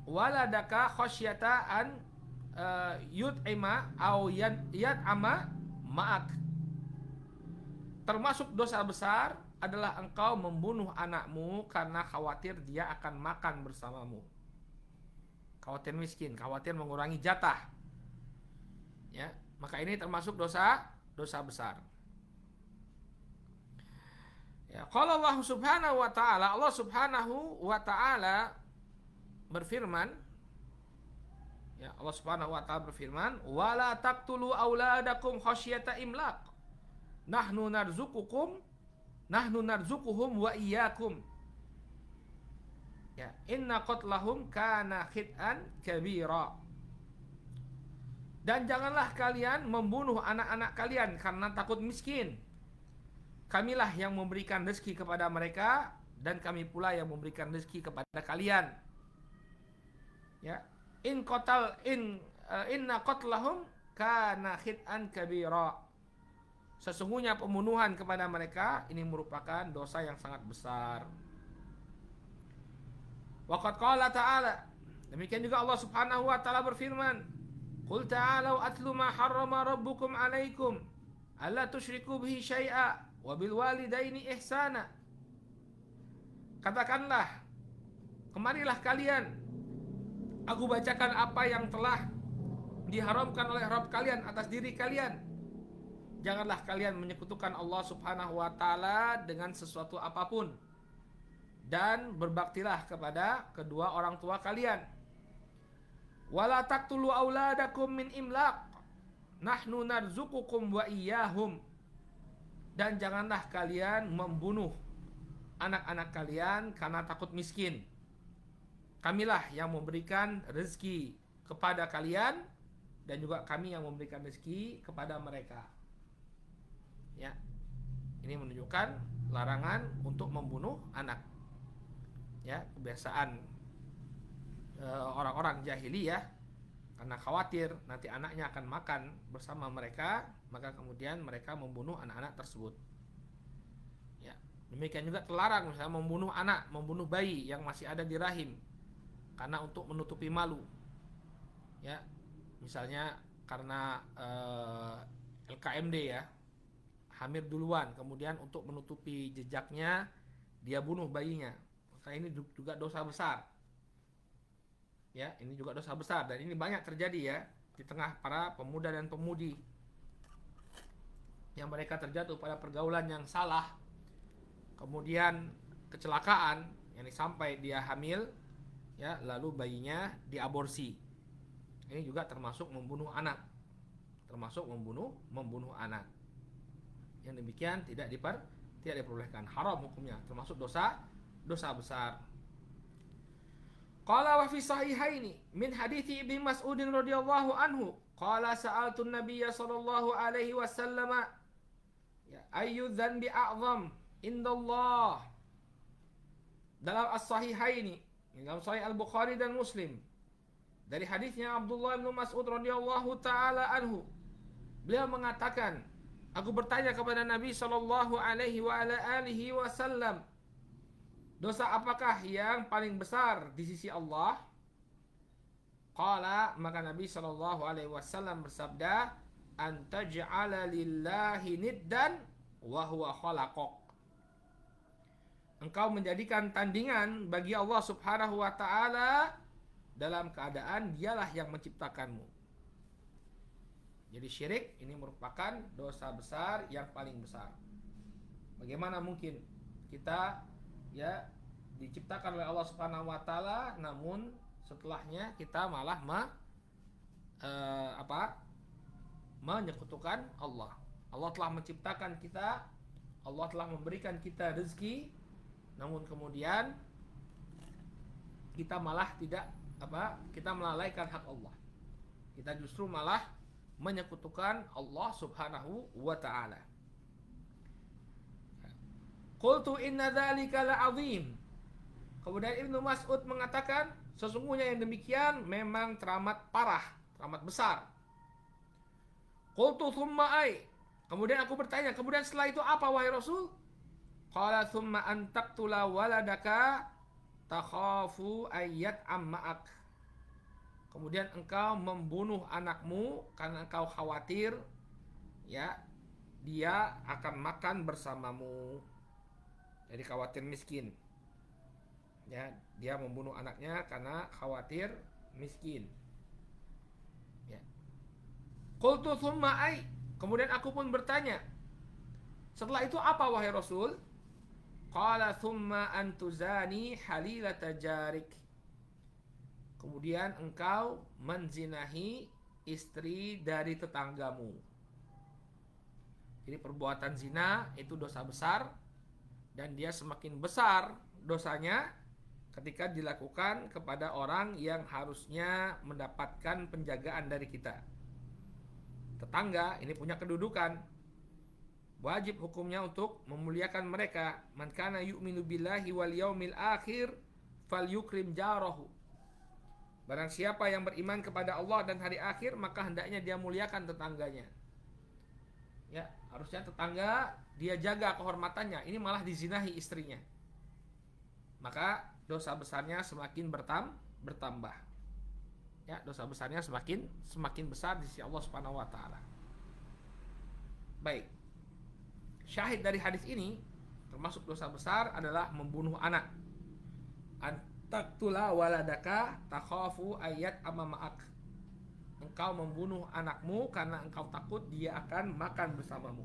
waladaka khasyata an yut'ima aw yad'ama ma'ak. Termasuk dosa besar adalah engkau membunuh anakmu karena khawatir dia akan makan bersamamu. Khawatir miskin, khawatir mengurangi jatah. Ya, maka ini termasuk dosa besar. Ya, qala Allah Subhanahu wa taala, Allah Subhanahu wa taala berfirman, ya, Allah Subhanahu wa taala berfirman, "Wala taqtulu auladakum khasyata imlaq. Nahnu narzuquhum wa iyyakum." Ya, inna qatlahum kana khit'an kabira. Dan janganlah kalian membunuh anak-anak kalian karena takut miskin. Kamilah yang memberikan rezeki kepada mereka dan kami pula yang memberikan rezeki kepada kalian. Ya, inna qatlahum kana khit'an kabira. Sesungguhnya pembunuhan kepada mereka ini merupakan dosa yang sangat besar. Waqad qala ta'ala, demikian juga Allah Subhanahu wa taala berfirman, "Qul ta'alu atlu ma harrama rabbukum 'alaikum alla tusyriku bihi syai'a wa bil walidaini ihsana." Katakanlah, kemarilah kalian, aku bacakan apa yang telah diharamkan oleh Rabb kalian atas diri kalian. Janganlah kalian menyekutukan Allah Subhanahu wa taala dengan sesuatu apapun, dan berbaktilah kepada kedua orang tua kalian. Wala taqtulu auladakum min imlaq. Nahnu narzuqukum wa iyyahum. Dan janganlah kalian membunuh anak-anak kalian karena takut miskin. Kamilah yang memberikan rezeki kepada kalian dan juga kami yang memberikan rezeki kepada mereka. Ya. Ini menunjukkan larangan untuk membunuh anak. Ya, kebiasaan orang-orang jahiliyah karena khawatir nanti anaknya akan makan bersama mereka, maka kemudian mereka membunuh anak-anak tersebut. Ya, demikian juga terlarang misalnya membunuh anak, membunuh bayi yang masih ada di rahim karena untuk menutupi malu. Ya, misalnya karena LKMD ya, hamil duluan, kemudian untuk menutupi jejaknya dia bunuh bayinya. Maka ini juga dosa besar. Ya, ini juga dosa besar dan ini banyak terjadi ya di tengah para pemuda dan pemudi yang mereka terjatuh pada pergaulan yang salah. Kemudian kecelakaan yang sampai dia hamil ya, lalu bayinya diaborsi. Ini juga termasuk membunuh anak. Termasuk membunuh anak. Yang demikian tidak diperbolehkan, haram hukumnya, termasuk dosa besar. Qala wa fi sahihaini min hadithi Ibnu Mas'ud radhiyallahu anhu qala sa'altu an-nabiyya sallallahu alaihi wasallam ya ayyu dzanbi a'zam indallah. Dalam as-sahihaini, dalam sahih Al-Bukhari dan Muslim, dari hadisnya Abdullah bin Mas'ud radhiyallahu taala anhu, beliau mengatakan, aku bertanya kepada Nabi sallallahu alaihi wa ala alihi wasallam, dosa apakah yang paling besar di sisi Allah? Qala, maka Nabi sallallahu alaihi wasallam bersabda, antaj'ala lillahi niddan wa huwa khalaqak. Engkau menjadikan tandingan bagi Allah Subhanahu wa taala dalam keadaan dialah yang menciptakanmu. Jadi syirik ini merupakan dosa besar yang paling besar. Bagaimana mungkin kita ya diciptakan oleh Allah Subhanahu wa taala, namun setelahnya kita malah menyekutukan Allah. Allah telah menciptakan kita, Allah telah memberikan kita rezeki, namun kemudian kita malah kita melalaikan hak Allah. Kita justru malah menyekutukan Allah Subhanahu wa taala. Qultu inna dzalika la'azim. Kemudian Ibnu Mas'ud mengatakan, sesungguhnya yang demikian memang teramat parah, teramat besar. Qultu thumma ai. Kemudian aku bertanya, kemudian setelah itu apa wahai Rasul? Qala thumma an taqtula waladaka takhafu ayyat amma'ak. Kemudian engkau membunuh anakmu karena engkau khawatir ya dia akan makan bersamamu. Jadi khawatir miskin. Ya, dia membunuh anaknya karena khawatir miskin. Ya. Qultu thumma ai. Kemudian aku pun bertanya, setelah itu apa wahai Rasul? Qala thumma antuzani halilata jarik. Kemudian engkau menzinahi istri dari tetanggamu. Jadi perbuatan zina itu dosa besar, dan dia semakin besar dosanya ketika dilakukan kepada orang yang harusnya mendapatkan penjagaan dari kita. Tetangga ini punya kedudukan, wajib hukumnya untuk memuliakan mereka. Man kana yu'minu billahi wal yaumil akhir falyukrim jarahu. Barang siapa yang beriman kepada Allah dan hari akhir, maka hendaknya dia muliakan tetangganya. Ya, harusnya tetangga dia jaga kehormatannya. Ini malah dizinahi istrinya. Maka dosa besarnya semakin bertambah. Ya, dosa besarnya semakin besar di sisi Allah Subhanahu wa taala. Baik. Syahid dari hadis ini, termasuk dosa besar adalah membunuh anak. Antaktula waladaka takhafu ayat amama'ak. Engkau membunuh anakmu karena engkau takut dia akan makan bersamamu.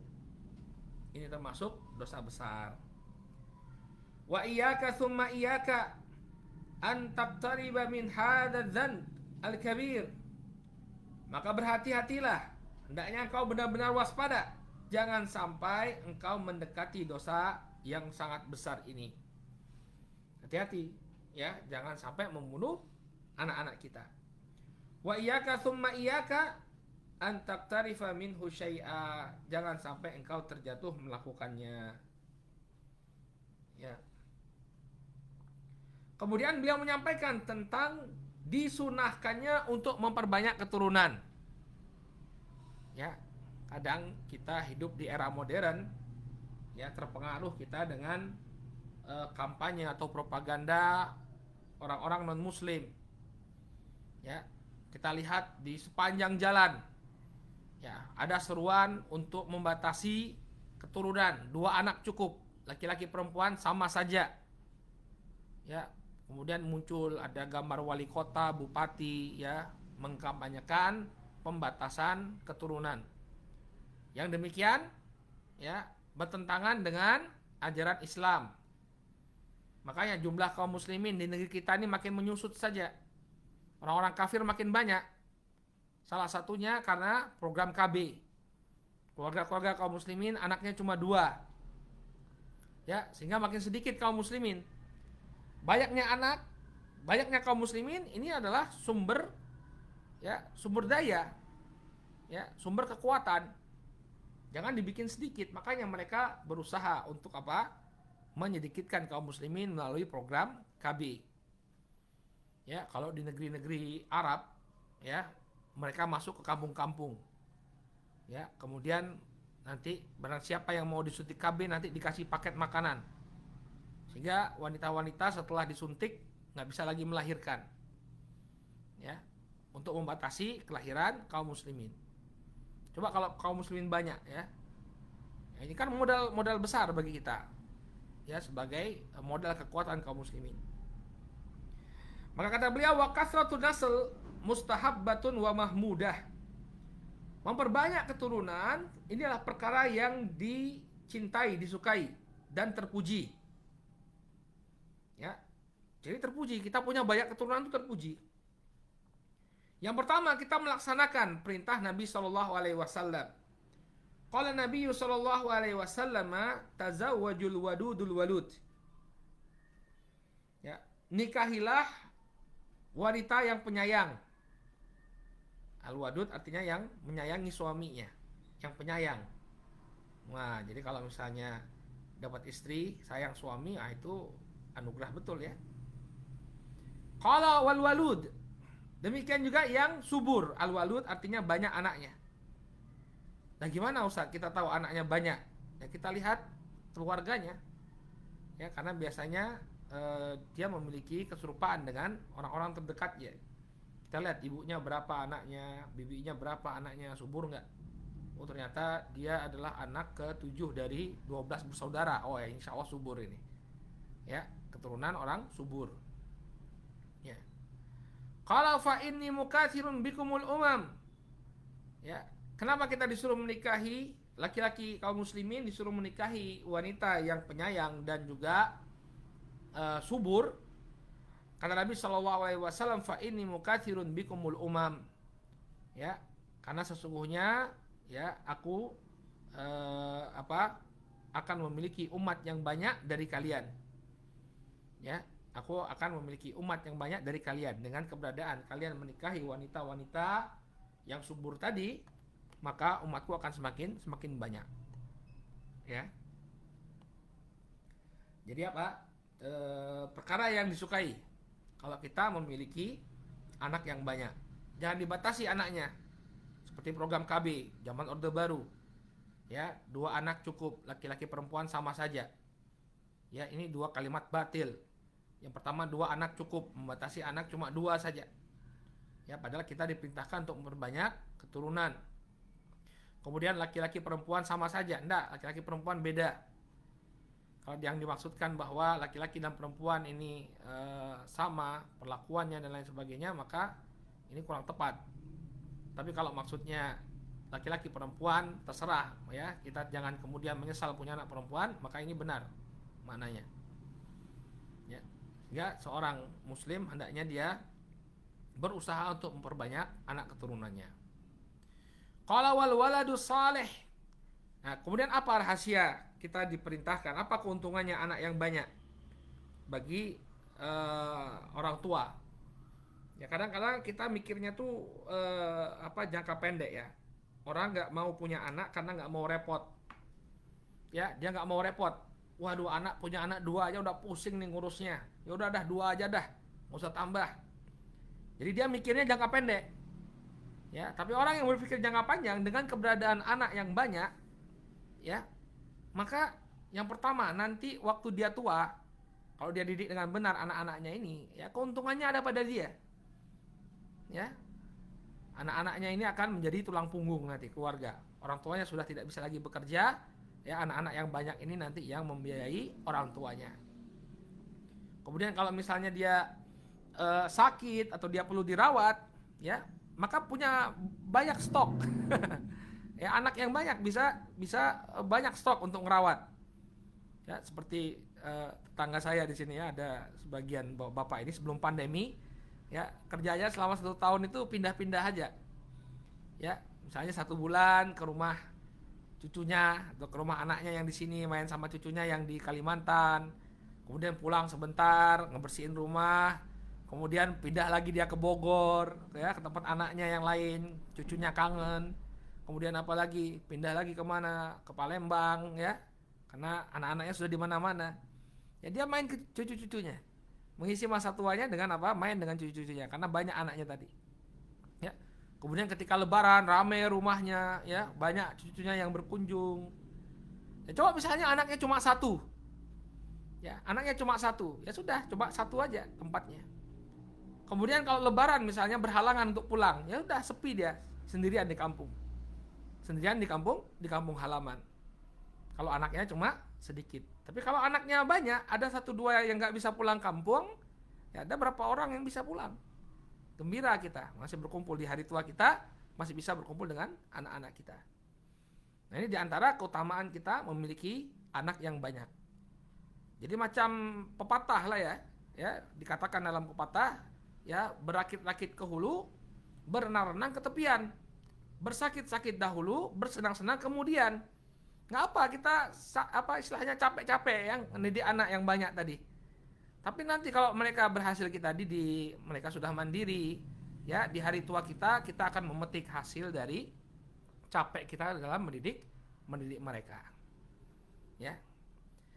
Ini termasuk dosa besar. Wa iyyaka thumma iyyaka an taqtariba min hadzal dzanb al-kabir. Maka berhati-hatilah, hendaknya engkau benar-benar waspada, jangan sampai engkau mendekati dosa yang sangat besar ini. Hati-hati ya, jangan sampai membunuh anak-anak kita. Wa iyyaka thumma iyyaka an taqtarifa minhu syai'a. Jangan sampai engkau terjatuh melakukannya. Ya. Kemudian beliau menyampaikan tentang disunahkannya untuk memperbanyak keturunan. Ya, kadang kita hidup di era modern, ya terpengaruh kita dengan kampanye atau propaganda orang-orang non-muslim. Ya, kita lihat di sepanjang jalan, ya ada seruan untuk membatasi keturunan, 2 anak cukup, laki-laki perempuan sama saja. Ya, kemudian muncul ada gambar wali kota, bupati, ya mengkampanyekan pembatasan keturunan. Yang demikian, ya bertentangan dengan ajaran Islam. Makanya jumlah kaum muslimin di negeri kita ini makin menyusut saja. Orang-orang kafir makin banyak. Salah satunya karena program KB. Keluarga-keluarga kaum muslimin anaknya cuma 2. Ya, sehingga makin sedikit kaum muslimin. Banyaknya anak, banyaknya kaum muslimin ini adalah sumber daya. Ya, sumber kekuatan. Jangan dibikin sedikit. Makanya mereka berusaha untuk apa? Menyedikitkan kaum muslimin melalui program KB. Ya, kalau di negeri-negeri Arab, ya mereka masuk ke kampung-kampung. Ya, kemudian nanti barang siapa yang mau disuntik KB nanti dikasih paket makanan. Sehingga wanita-wanita setelah disuntik nggak bisa lagi melahirkan. Ya, untuk membatasi kelahiran kaum muslimin. Coba kalau kaum muslimin banyak, ya ini kan modal besar bagi kita. Ya, sebagai modal kekuatan kaum muslimin. Maka kata beliau, wa kasratun nasl mustahabbatun wa mahmudah. Memperbanyak keturunan inilah perkara yang dicintai, disukai dan terpuji. Ya. Jadi terpuji, kita punya banyak keturunan itu terpuji. Yang pertama, kita melaksanakan perintah Nabi sallallahu alaihi wasallam. Qala Nabi sallallahu alaihi wasallam, tazawwajul wadudul walud. Ya, nikahilah wanita yang penyayang. Al-wadud artinya yang menyayangi suaminya, yang penyayang. Wah, jadi kalau misalnya dapat istri, sayang suami, itu anugerah betul ya. Qala wal walud. Demikian juga yang subur. Al walud artinya banyak anaknya. Nah, gimana Ustaz kita tahu anaknya banyak? Ya kita lihat keluarganya. Ya, karena biasanya dia memiliki keserupaan dengan orang-orang terdekatnya. Kita lihat ibunya berapa anaknya, bibinya berapa anaknya, subur nggak? Oh, ternyata dia adalah anak ke-7 dari 12 bersaudara. Oh ya, insya Allah subur ini. Ya, keturunan orang subur. Ya. Qala fa inni mukatsirun bikumul umam. Ya, kenapa kita disuruh menikahi laki-laki kaum muslimin, disuruh menikahi wanita yang penyayang dan juga subur? Kata Nabi SAW, fa inni mukatsirun bikumul umam. Ya, karena sesungguhnya ya aku akan memiliki umat yang banyak dari kalian. Ya, aku akan memiliki umat yang banyak dari kalian dengan keberadaan kalian menikahi wanita-wanita yang subur tadi, maka umatku akan semakin banyak. Ya. Jadi apa? Perkara yang disukai kalau kita memiliki anak yang banyak. Jangan dibatasi anaknya. Seperti program KB zaman Orde Baru. Ya, 2 anak cukup, laki-laki perempuan sama saja. Ya, ini 2 kalimat batil. Yang pertama 2 anak cukup, membatasi anak cuma 2 saja. Ya, padahal kita diperintahkan untuk memperbanyak keturunan. Kemudian laki-laki perempuan sama saja. Enggak, laki-laki perempuan beda. Kalau yang dimaksudkan bahwa laki-laki dan perempuan ini sama perlakuannya dan lain sebagainya, maka ini kurang tepat. Tapi kalau maksudnya laki-laki perempuan terserah ya, kita jangan kemudian menyesal punya anak perempuan, maka ini benar maknanya. Ya, sehingga seorang muslim hendaknya dia berusaha untuk memperbanyak anak keturunannya. Qala wal waladu salih. Nah, kemudian apa rahasia kita diperintahkan? Apa keuntungannya anak yang banyak bagi orang tua? Ya, kadang-kadang kita mikirnya tuh jangka pendek ya. Orang nggak mau punya anak karena nggak mau repot. Ya, dia nggak mau repot. Waduh, punya anak 2 aja udah pusing nih ngurusnya. Ya udah dah 2 aja dah, nggak usah tambah. Jadi dia mikirnya jangka pendek. Ya, tapi orang yang berpikir jangka panjang dengan keberadaan anak yang banyak, ya, maka yang pertama nanti waktu dia tua, kalau dia didik dengan benar anak-anaknya ini, ya keuntungannya ada pada dia. Ya, anak-anaknya ini akan menjadi tulang punggung nanti keluarga. Orang tuanya sudah tidak bisa lagi bekerja, ya anak-anak yang banyak ini nanti yang membiayai orang tuanya. Kemudian kalau misalnya dia sakit atau dia perlu dirawat, ya maka punya banyak stok. Ya, anak yang banyak bisa banyak stok untuk merawat. Ya, seperti tetangga saya di sini ya, ada sebagian bapak ini sebelum pandemi, ya kerjanya selama 1 tahun itu pindah-pindah aja. Ya, misalnya 1 bulan ke rumah cucunya atau ke rumah anaknya yang di sini main sama cucunya yang di Kalimantan. Kemudian pulang sebentar ngebersihin rumah. Kemudian pindah lagi dia ke Bogor, ya ke tempat anaknya yang lain, cucunya kangen. Kemudian apa lagi? Pindah lagi kemana? Ke Palembang, ya, karena anak-anaknya sudah di mana-mana. Ya dia main ke cucu-cucunya, mengisi masa tuanya dengan apa? Main dengan cucu-cucunya, karena banyak anaknya tadi. Ya. Kemudian ketika Lebaran rame rumahnya, ya banyak cucunya yang berkunjung. Ya, coba misalnya anaknya cuma 1, ya anaknya cuma 1, ya sudah coba 1 aja tempatnya. Kemudian kalau Lebaran misalnya berhalangan untuk pulang, ya udah sepi dia sendirian di kampung. Sendirian di kampung halaman. Kalau anaknya cuma sedikit. Tapi kalau anaknya banyak, ada 1-2 yang nggak bisa pulang kampung, ya ada berapa orang yang bisa pulang. Gembira kita, masih berkumpul di hari tua kita, masih bisa berkumpul dengan anak-anak kita. Nah, ini diantara keutamaan kita memiliki anak yang banyak. Jadi macam pepatah lah ya dikatakan dalam pepatah, ya berakit-rakit ke hulu, berenang-renang ke tepian. Bersakit-sakit dahulu, bersenang-senang kemudian. Ngapa kita istilahnya capek-capek yang mendidik anak yang banyak tadi. Tapi nanti kalau mereka berhasil kita didik, mereka sudah mandiri, ya di hari tua kita akan memetik hasil dari capek kita dalam mendidik mereka. Ya.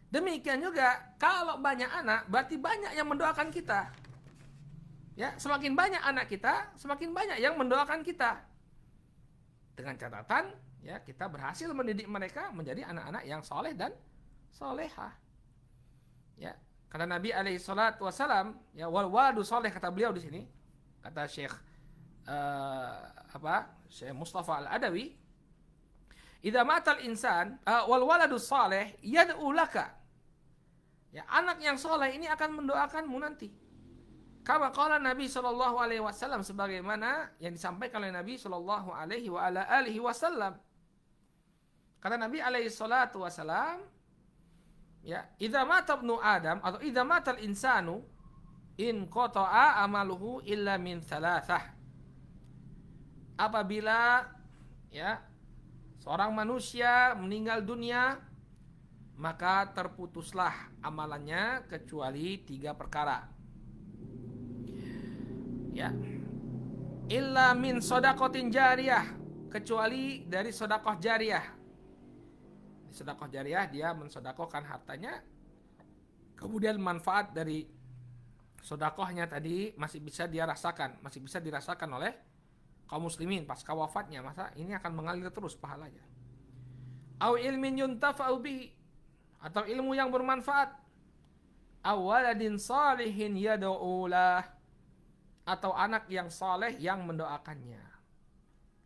Demikian juga kalau banyak anak berarti banyak yang mendoakan kita. Ya, semakin banyak anak kita, semakin banyak yang mendoakan kita. Dengan catatan, ya, kita berhasil mendidik mereka menjadi anak-anak yang soleh dan solehah. Ya, kata Nabi alaihi salatu wasalam, ya, wal waladu soleh, kata beliau di sini, kata Syekh Syekh Mustafa Al-Adawi, idza matal insan wal waladu soleh yad'u laka. Ya, anak yang soleh ini akan mendoakanmu nanti. Kama qala Nabi sallallahu alaihi wasallam, sebagaimana yang disampaikan oleh Nabi sallallahu alaihi wa ala alihi wasallam. Kata Nabi alaihi salatu wasallam, ya, idza mata ibnu Adam atau idza matal insanu in qata'a amaluhu illa min thalathah. Apabila, ya, seorang manusia meninggal dunia, maka terputuslah amalannya kecuali 3 perkara. Ya. Illa min shadaqatin jariyah, kecuali dari sedekah jariyah. Sedekah jariyah, dia mensedekahkan hartanya, kemudian manfaat dari sedekahnya tadi masih bisa dia rasakan, masih bisa dirasakan oleh kaum muslimin pasca wafatnya, masa ini akan mengalir terus pahalanya. Au ilmin yuntafa'u bihi, atau ilmu yang bermanfaat. Aw waladin salihin yad'u lah, atau anak yang soleh yang mendoakannya.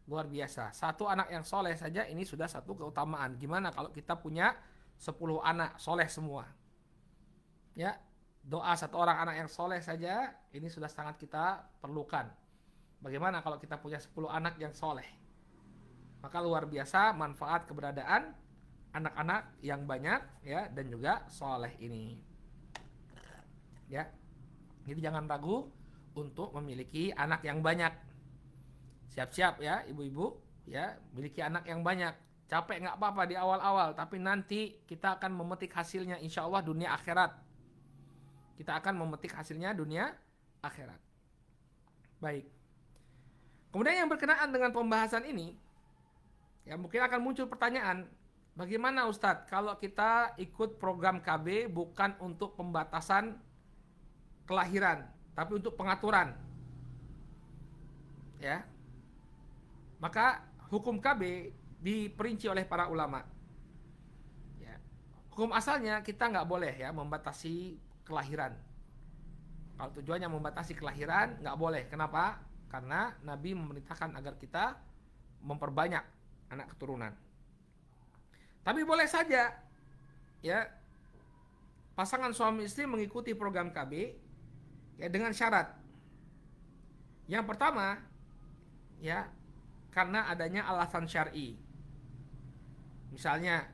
Luar biasa. Satu anak yang soleh saja ini sudah satu keutamaan. Gimana kalau kita punya 10 anak soleh semua? Ya, doa satu orang anak yang soleh saja ini sudah sangat kita perlukan. Bagaimana kalau kita punya 10 anak yang soleh? Maka luar biasa manfaat keberadaan anak-anak yang banyak, ya, dan juga soleh ini. Ya, jadi jangan ragu untuk memiliki anak yang banyak. Siap-siap ya ibu-ibu, ya, miliki anak yang banyak. Capek nggak apa-apa di awal-awal, tapi nanti kita akan memetik hasilnya insya Allah dunia akhirat. Kita akan memetik hasilnya dunia akhirat. Baik. Kemudian yang berkenaan dengan pembahasan ini, ya, mungkin akan muncul pertanyaan, bagaimana Ustadz kalau kita ikut program KB bukan untuk pembatasan kelahiran, tapi untuk pengaturan, ya, maka hukum KB diperinci oleh para ulama. Ya. Hukum asalnya kita nggak boleh, ya, membatasi kelahiran. Kalau tujuannya membatasi kelahiran nggak boleh. Kenapa? Karena Nabi memerintahkan agar kita memperbanyak anak keturunan. Tapi boleh saja, ya, pasangan suami istri mengikuti program KB, ya, dengan syarat. Yang pertama, ya, karena adanya alasan syar'i. Misalnya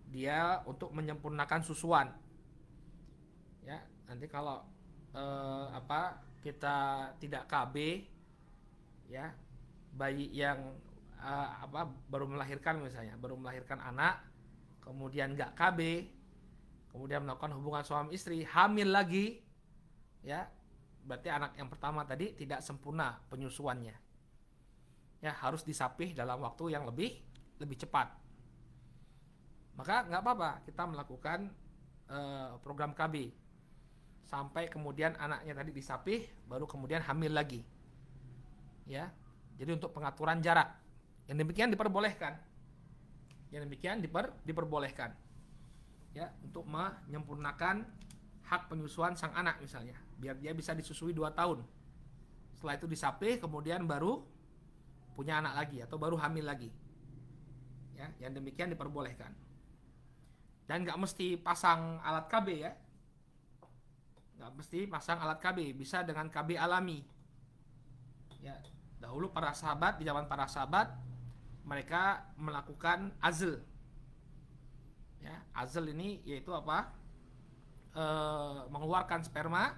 dia untuk menyempurnakan susuan. Ya, nanti kalau kita tidak KB, ya, bayi yang baru melahirkan misalnya, baru melahirkan anak, kemudian nggak KB, kemudian melakukan hubungan suami istri, hamil lagi, ya, berarti anak yang pertama tadi tidak sempurna penyusuannya, ya, harus disapih dalam waktu yang lebih cepat. Maka nggak apa-apa kita melakukan program KB sampai kemudian anaknya tadi disapih, baru kemudian hamil lagi, ya. Jadi untuk pengaturan jarak yang demikian diperbolehkan, diperbolehkan, ya, untuk menyempurnakan hak penyusuan sang anak misalnya, biar dia bisa disusui 2 tahun. Setelah itu disapih, kemudian baru punya anak lagi atau baru hamil lagi, ya, yang demikian diperbolehkan. Dan nggak mesti pasang alat KB, ya, nggak mesti pasang alat KB, bisa dengan KB alami. Ya, dahulu para sahabat, di zaman para sahabat, mereka melakukan azl. Ya, azl ini yaitu apa? Mengeluarkan sperma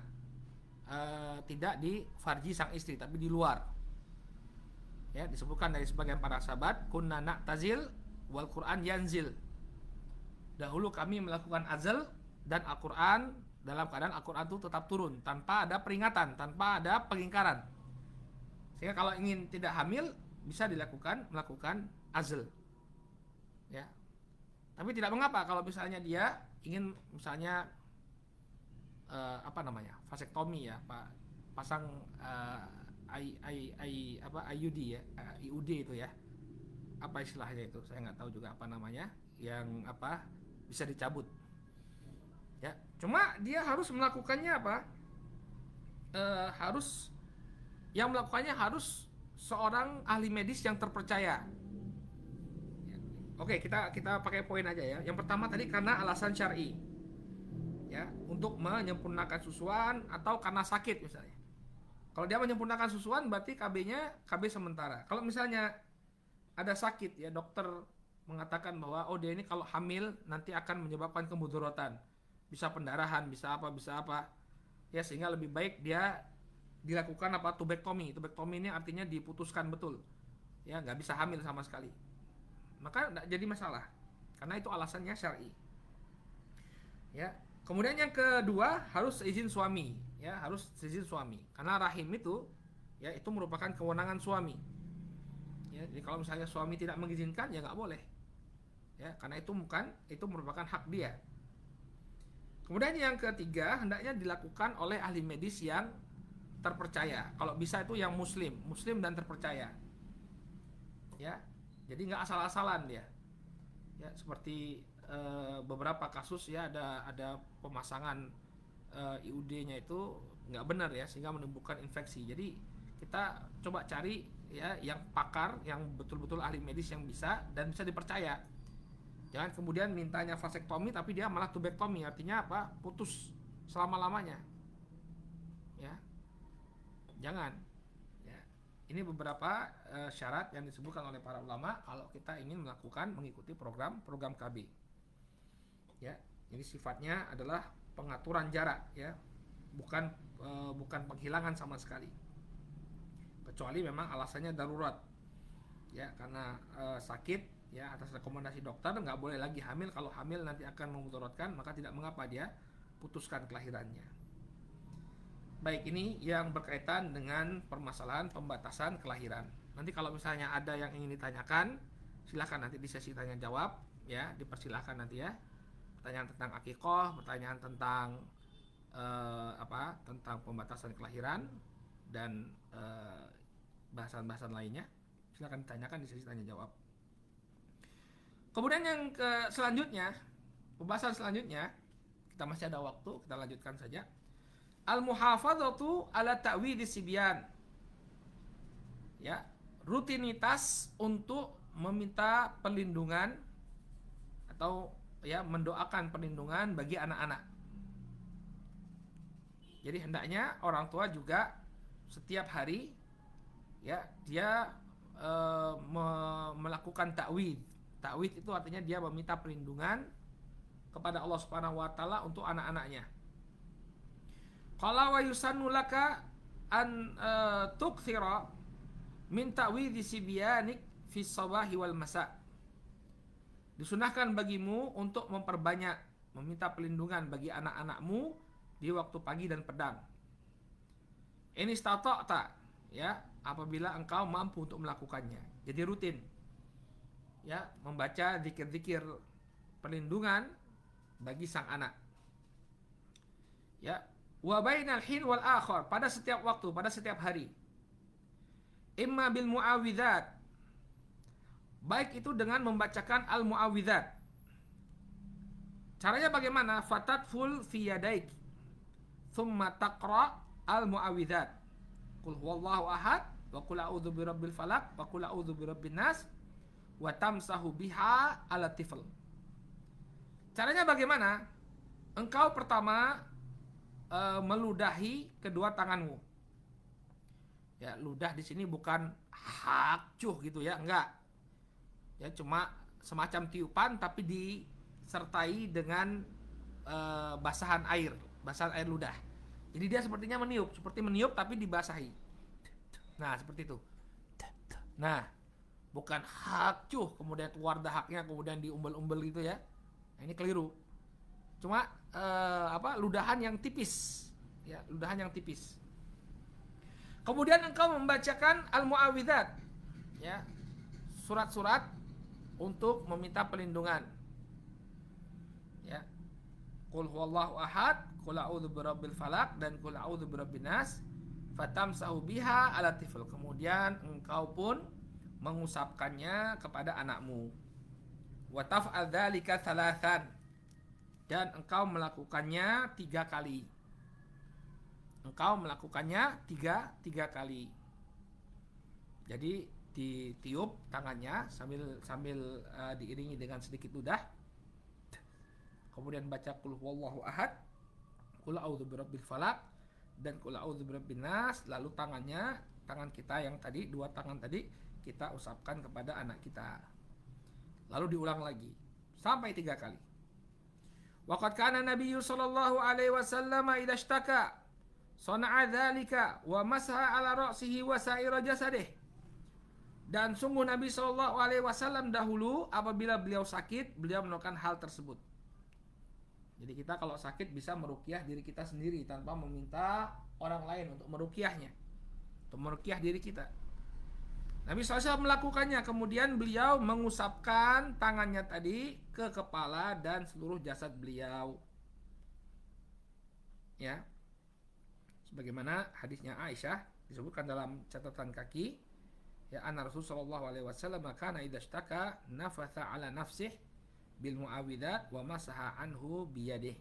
tidak di farji sang istri, tapi di luar. Ya, disebutkan dari sebagian para sahabat, kunna na'tazil wal Qur'an yanzil. Dahulu kami melakukan azl dan Al-Qur'an, dalam keadaan Al-Quran itu tetap turun tanpa ada peringatan, tanpa ada pengingkaran. Sehingga kalau ingin tidak hamil bisa melakukan azl, ya. Tapi tidak mengapa kalau misalnya dia ingin misalnya vasektomi ya, Pak, pasang IUD ya, IUD itu ya, apa istilahnya itu saya nggak tahu juga apa namanya, yang bisa dicabut ya. Cuma dia harus melakukannya harus yang melakukannya harus seorang ahli medis yang terpercaya. Oke, kita pakai poin aja ya. Yang pertama tadi karena alasan syar'i, ya, untuk menyempurnakan susuan atau karena sakit misalnya. Kalau dia menyempurnakan susuan berarti KB-nya KB sementara. Kalau misalnya ada sakit ya, dokter mengatakan bahwa dia ini kalau hamil nanti akan menyebabkan kemudaratan, bisa pendarahan, bisa apa, ya, sehingga lebih baik dia dilakukan tubektomi. Tubektomi ini artinya diputuskan betul, ya, nggak bisa hamil sama sekali. Maka tidak jadi masalah karena itu alasannya syar'i. Ya. Kemudian yang kedua harus izin suami, ya, harus izin suami. Karena rahim itu ya itu merupakan kewenangan suami. Ya, jadi kalau misalnya suami tidak mengizinkan ya nggak boleh. Ya, karena itu merupakan hak dia. Kemudian yang ketiga hendaknya dilakukan oleh ahli medis yang terpercaya. Kalau bisa itu yang muslim dan terpercaya. Ya. Jadi nggak asal-asalan dia. Ya, seperti beberapa kasus ya ada pemasangan IUD-nya itu nggak benar ya, sehingga menimbulkan infeksi. Jadi kita coba cari ya yang pakar, yang betul-betul ahli medis yang bisa dan bisa dipercaya. Jangan kemudian mintanya vasektomi tapi dia malah tubektomi, artinya putus selama-lamanya. Ya. Jangan. Ini beberapa syarat yang disebutkan oleh para ulama kalau kita ingin mengikuti program KB. Ya, ini sifatnya adalah pengaturan jarak ya, bukan penghilangan sama sekali. Kecuali memang alasannya darurat. Ya, karena sakit ya, atas rekomendasi dokter nggak boleh lagi hamil. Kalau hamil nanti akan memudaratkan, maka tidak mengapa dia putuskan kelahirannya. Baik, ini yang berkaitan dengan permasalahan pembatasan kelahiran. Nanti kalau misalnya ada yang ingin ditanyakan, silakan nanti di sesi tanya jawab ya, dipersilahkan nanti ya. Pertanyaan tentang akikoh, pertanyaan tentang tentang pembatasan kelahiran dan bahasan-bahasan lainnya, silakan ditanyakan di sesi tanya jawab. Kemudian yang selanjutnya, pembahasan selanjutnya, kita masih ada waktu, kita lanjutkan saja. Al-muhafadzatu ala ta'widis sibyan. Ya, rutinitas untuk meminta perlindungan atau ya mendoakan perlindungan bagi anak-anak. Jadi hendaknya orang tua juga setiap hari ya dia melakukan ta'wid. Ta'wid itu artinya dia meminta perlindungan kepada Allah Subhanahu wa taala untuk anak-anaknya. Qala wa yusannu laka an tukthira min ta'widhi sibyanik fi sabahi wal masa. Disunahkan bagimu untuk memperbanyak meminta perlindungan bagi anak-anakmu di waktu pagi dan pedang. Ini istata'ta ya, apabila engkau mampu untuk melakukannya. Jadi rutin ya, membaca zikir-zikir perlindungan bagi sang anak. Ya, wa bainal hin wal akhar, pada setiap waktu, pada setiap hari. Imma bil muawwidzat, baik itu dengan membacakan al muawwidzat. Caranya bagaimana? Fatatful fi yadaik thumma taqra al muawwidzat. Qul huwallahu ahad wa qul a'udzu birabbil falaq wa qul a'udzu birabbin nas wa tamsahu biha ala tifl. Caranya bagaimana? Engkau pertama meludahi kedua tanganmu. Ya, ludah di sini bukan hakcuh gitu ya, enggak. Ya, cuma semacam tiupan tapi disertai dengan basahan air ludah. Jadi dia sepertinya meniup, seperti meniup tapi dibasahi. Nah, seperti itu. Nah, bukan hakcuh kemudian keluar dahaknya kemudian diumbel-umbel gitu ya. Nah, ini keliru. Cuma ludahan yang tipis ya, ludahan yang tipis. Kemudian engkau membacakan al-muawwidzat ya, surat-surat untuk meminta perlindungan qul huwallahu ahad, qul a'udzu birabbil falaq, dan qul a'udzu birabbin nas, fatamsahu biha ala tifl. Kemudian engkau pun mengusapkannya kepada anakmu. Wa taf'al dzalika thalathan, dan engkau melakukannya 3 kali. Engkau melakukannya tiga kali. Jadi ditiup tangannya sambil diiringi dengan sedikit ludah. Kemudian baca qul huwallahu ahad, qul a'udzu birabbil falaq, dan qul a'udzu birabbin nas. Lalu tangan kita yang tadi, 2 tangan tadi, kita usapkan kepada anak kita. Lalu diulang lagi sampai 3 kali. Waqad kana Nabiyyu sallallahu alaihi wasallam idza ishtaka sana'a dzalika wa masaha ala ra'sihi wa sa'ira jasadih. Dan sungguh Nabi sallallahu alaihi wasallam dahulu apabila beliau sakit, beliau melakukan hal tersebut. Jadi kita kalau sakit bisa meruqyah diri kita sendiri tanpa meminta orang lain untuk meruqyahnya, untuk meruqyah diri kita. Nabi SAW melakukannya, kemudian beliau mengusapkan tangannya tadi ke kepala dan seluruh jasad beliau. Ya, sebagaimana hadisnya Aisyah disebutkan dalam catatan kaki, ya, anna Rasulullah sallallahu alaihi wasallam kana idza ishtaka nafatha ala nafsih bil muawwidzat wa masaha anhu biyadih.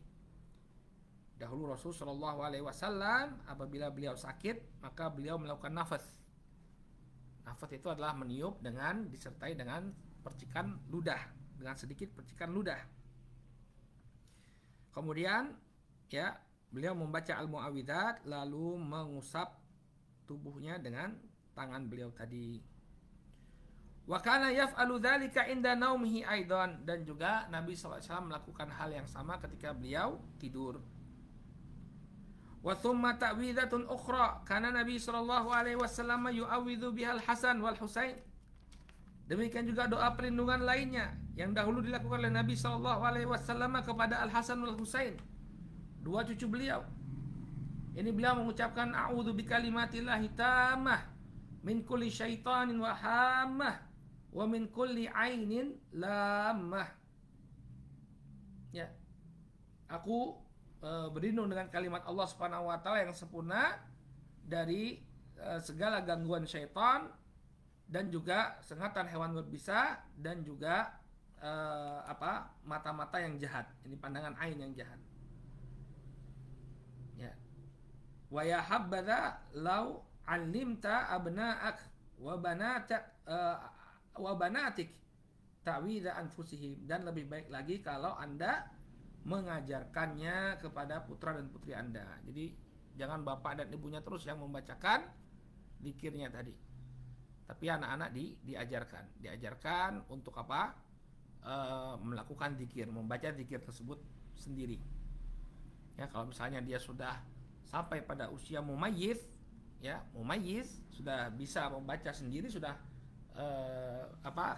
Dahulu Rasul sallallahu alaihi wasallam apabila beliau sakit, maka beliau melakukan nafas. Nafas itu adalah meniup dengan disertai dengan percikan ludah, dengan sedikit percikan ludah. Kemudian ya, beliau membaca al-muawwidzat lalu mengusap tubuhnya dengan tangan beliau tadi. Wa kana yaf'alu dzalika inda naumihi aidan, dan juga Nabi SAW melakukan hal yang sama ketika beliau tidur. Wa thumma ta'widhatun ukhra kana Nabi sallallahu alaihi wasallam yu'awwidhu bihal Hasan wal Husain. Demikian juga doa perlindungan lainnya yang dahulu dilakukan oleh Nabi sallallahu alaihi wasallam kepada Al Hasan wal Husain, 2 cucu beliau. Ini beliau mengucapkan a'udzu bikalimatillahi tammah min kulli syaitanin wa hammah wa min kulli ainin lammah. Ya. Aku berlindung dengan kalimat Allah Subhanahu wa taala yang sempurna dari segala gangguan syaitan dan juga sengatan hewan berbisa dan juga mata-mata yang jahat. Ini pandangan ain yang jahat. Ya. Wa ya habadza law 'allimta abna'ak wa banatik ta'widza anfusihim, dan lebih baik lagi kalau Anda mengajarkannya kepada putra dan putri Anda. Jadi jangan bapak dan ibunya terus yang membacakan zikirnya tadi, tapi anak-anak diajarkan untuk apa? Melakukan zikir, membaca zikir tersebut sendiri. Ya, kalau misalnya dia sudah sampai pada usia mumayyiz, ya, mumayyiz, sudah bisa membaca sendiri, sudah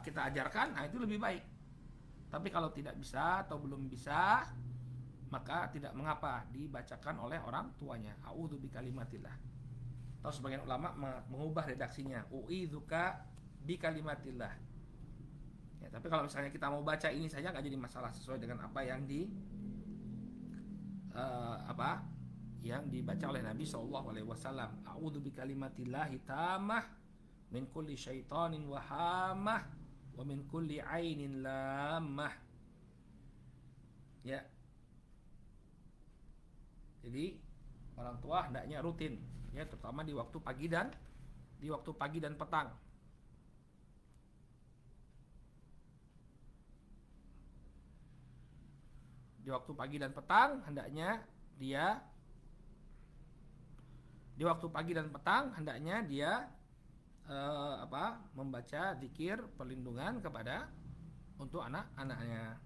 kita ajarkan, nah itu lebih baik. Tapi kalau tidak bisa atau belum bisa, maka tidak mengapa dibacakan oleh orang tuanya. A'udzu bikalimatillah. Atau sebagian ulama mengubah redaksinya, u'idzuka bikalimatillah. Ya, tapi kalau misalnya kita mau baca ini saja nggak jadi masalah, sesuai dengan apa yang yang dibaca oleh Nabi sallallahu alaihi wasallam. A'udzu bikalimatillahi tammah min kulli syaitanin wa hammah wa min kulli ainin lammah. Ya. Jadi orang tua hendaknya rutin, ya, terutama di waktu pagi dan petang. Di waktu pagi dan petang hendaknya dia membaca zikir perlindungan untuk anak-anaknya.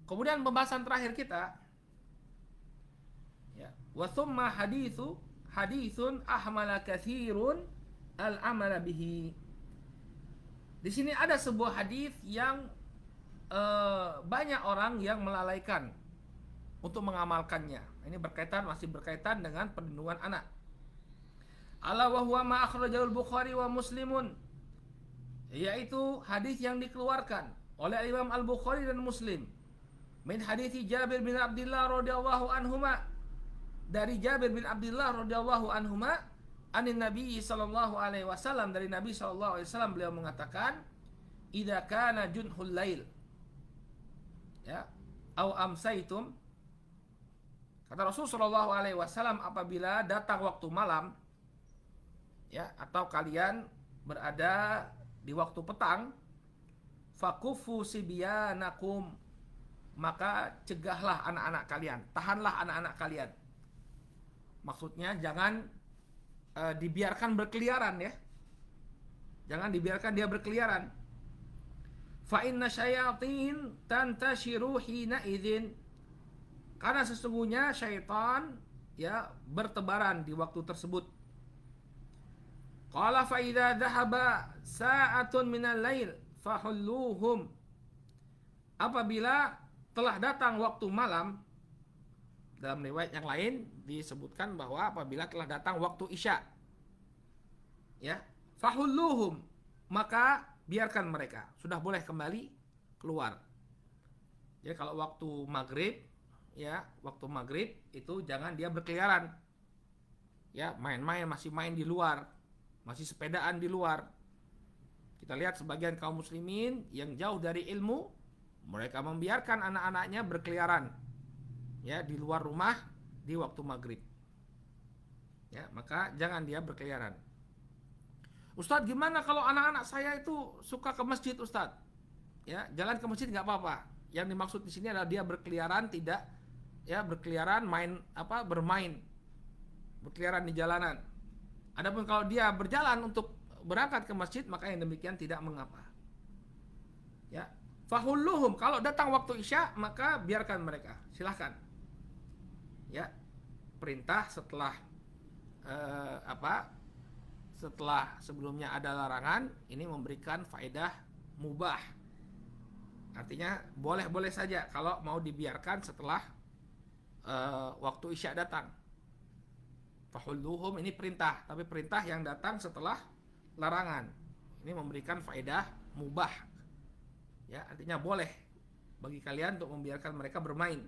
Kemudian pembahasan terakhir kita, ya, wa thumma hadithun ahmala katsirun al-amala bihi. Di sini ada sebuah hadis yang banyak orang yang melalaikan untuk mengamalkannya. Ini masih berkaitan dengan perlindungan anak. Ala wa huwa ma akhrajahu al-Bukhari wa Muslimun, yaitu hadis yang dikeluarkan oleh Imam Al-Bukhari dan Muslim Min hadithi Jabir bin Abdullah radhiyallahu anhuma, dari Jabir bin Abdullah radhiyallahu anhuma, anin Nabi sallallahu alaihi wasallam, dari Nabi sallallahu alaihi wasallam, beliau mengatakan, idza kana junhul lail, ya, au amsaitum, kata Rasul sallallahu alaihi wasallam, apabila datang waktu malam, ya, atau kalian berada di waktu petang, fakufu sibyanakum, maka cegahlah anak-anak kalian, tahanlah anak-anak kalian. Maksudnya jangan dibiarkan berkeliaran, ya. Jangan dibiarkan dia berkeliaran. Fa inna syayatin tantashiru hina idzin, karena sesungguhnya syaitan, ya, bertebaran di waktu tersebut. Qala fa idza dhahaba sa'atun minal lail fahulluhum, apabila telah datang waktu malam, dalam riwayat yang lain disebutkan bahwa apabila telah datang waktu isya, ya, fahulluhum, maka biarkan mereka, sudah boleh kembali keluar. Jadi kalau waktu maghrib, ya, waktu maghrib itu jangan dia berkeliaran, ya, main-main, masih main di luar, masih sepedaan di luar. Kita lihat sebagian kaum muslimin yang jauh dari ilmu, mereka membiarkan anak-anaknya berkeliaran, ya, di luar rumah di waktu maghrib, ya, maka jangan dia berkeliaran. Ustadz, gimana kalau anak-anak saya itu suka ke masjid, Ustadz? Ya, jalan ke masjid nggak apa-apa. Yang dimaksud di sini adalah dia berkeliaran, tidak, ya, berkeliaran bermain, berkeliaran di jalanan. Adapun kalau dia berjalan untuk berangkat ke masjid, maka yang demikian tidak mengapa. Ya, fahulluhum, kalau datang waktu isya maka biarkan mereka, silahkan. Ya, perintah setelah setelah sebelumnya ada larangan, ini memberikan faedah mubah. Artinya boleh-boleh saja kalau mau dibiarkan setelah waktu isya datang. Fahulluhum ini perintah, tapi perintah yang datang setelah larangan. Ini memberikan faedah mubah. Ya, artinya boleh bagi kalian untuk membiarkan mereka bermain.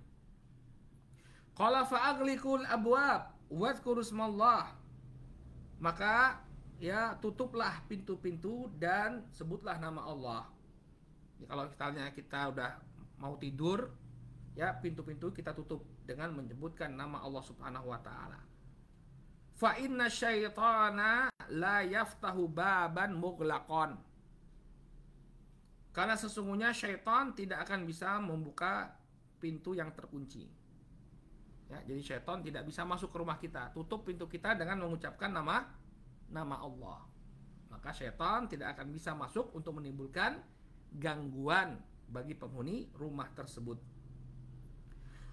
Qala fa'aghliqul abwab wadhkuru ismallah, maka, ya, tutuplah pintu-pintu dan sebutlah nama Allah. Ya, kalau misalnya kita udah mau tidur, ya, pintu-pintu kita tutup dengan menyebutkan nama Allah Subhanahu wa taala. Fa inna syaitana la yaftahu baban mughlaqan, karena sesungguhnya syaitan tidak akan bisa membuka pintu yang terkunci. Ya, jadi syaitan tidak bisa masuk ke rumah kita. Tutup pintu kita dengan mengucapkan nama Allah. Maka syaitan tidak akan bisa masuk untuk menimbulkan gangguan bagi penghuni rumah tersebut.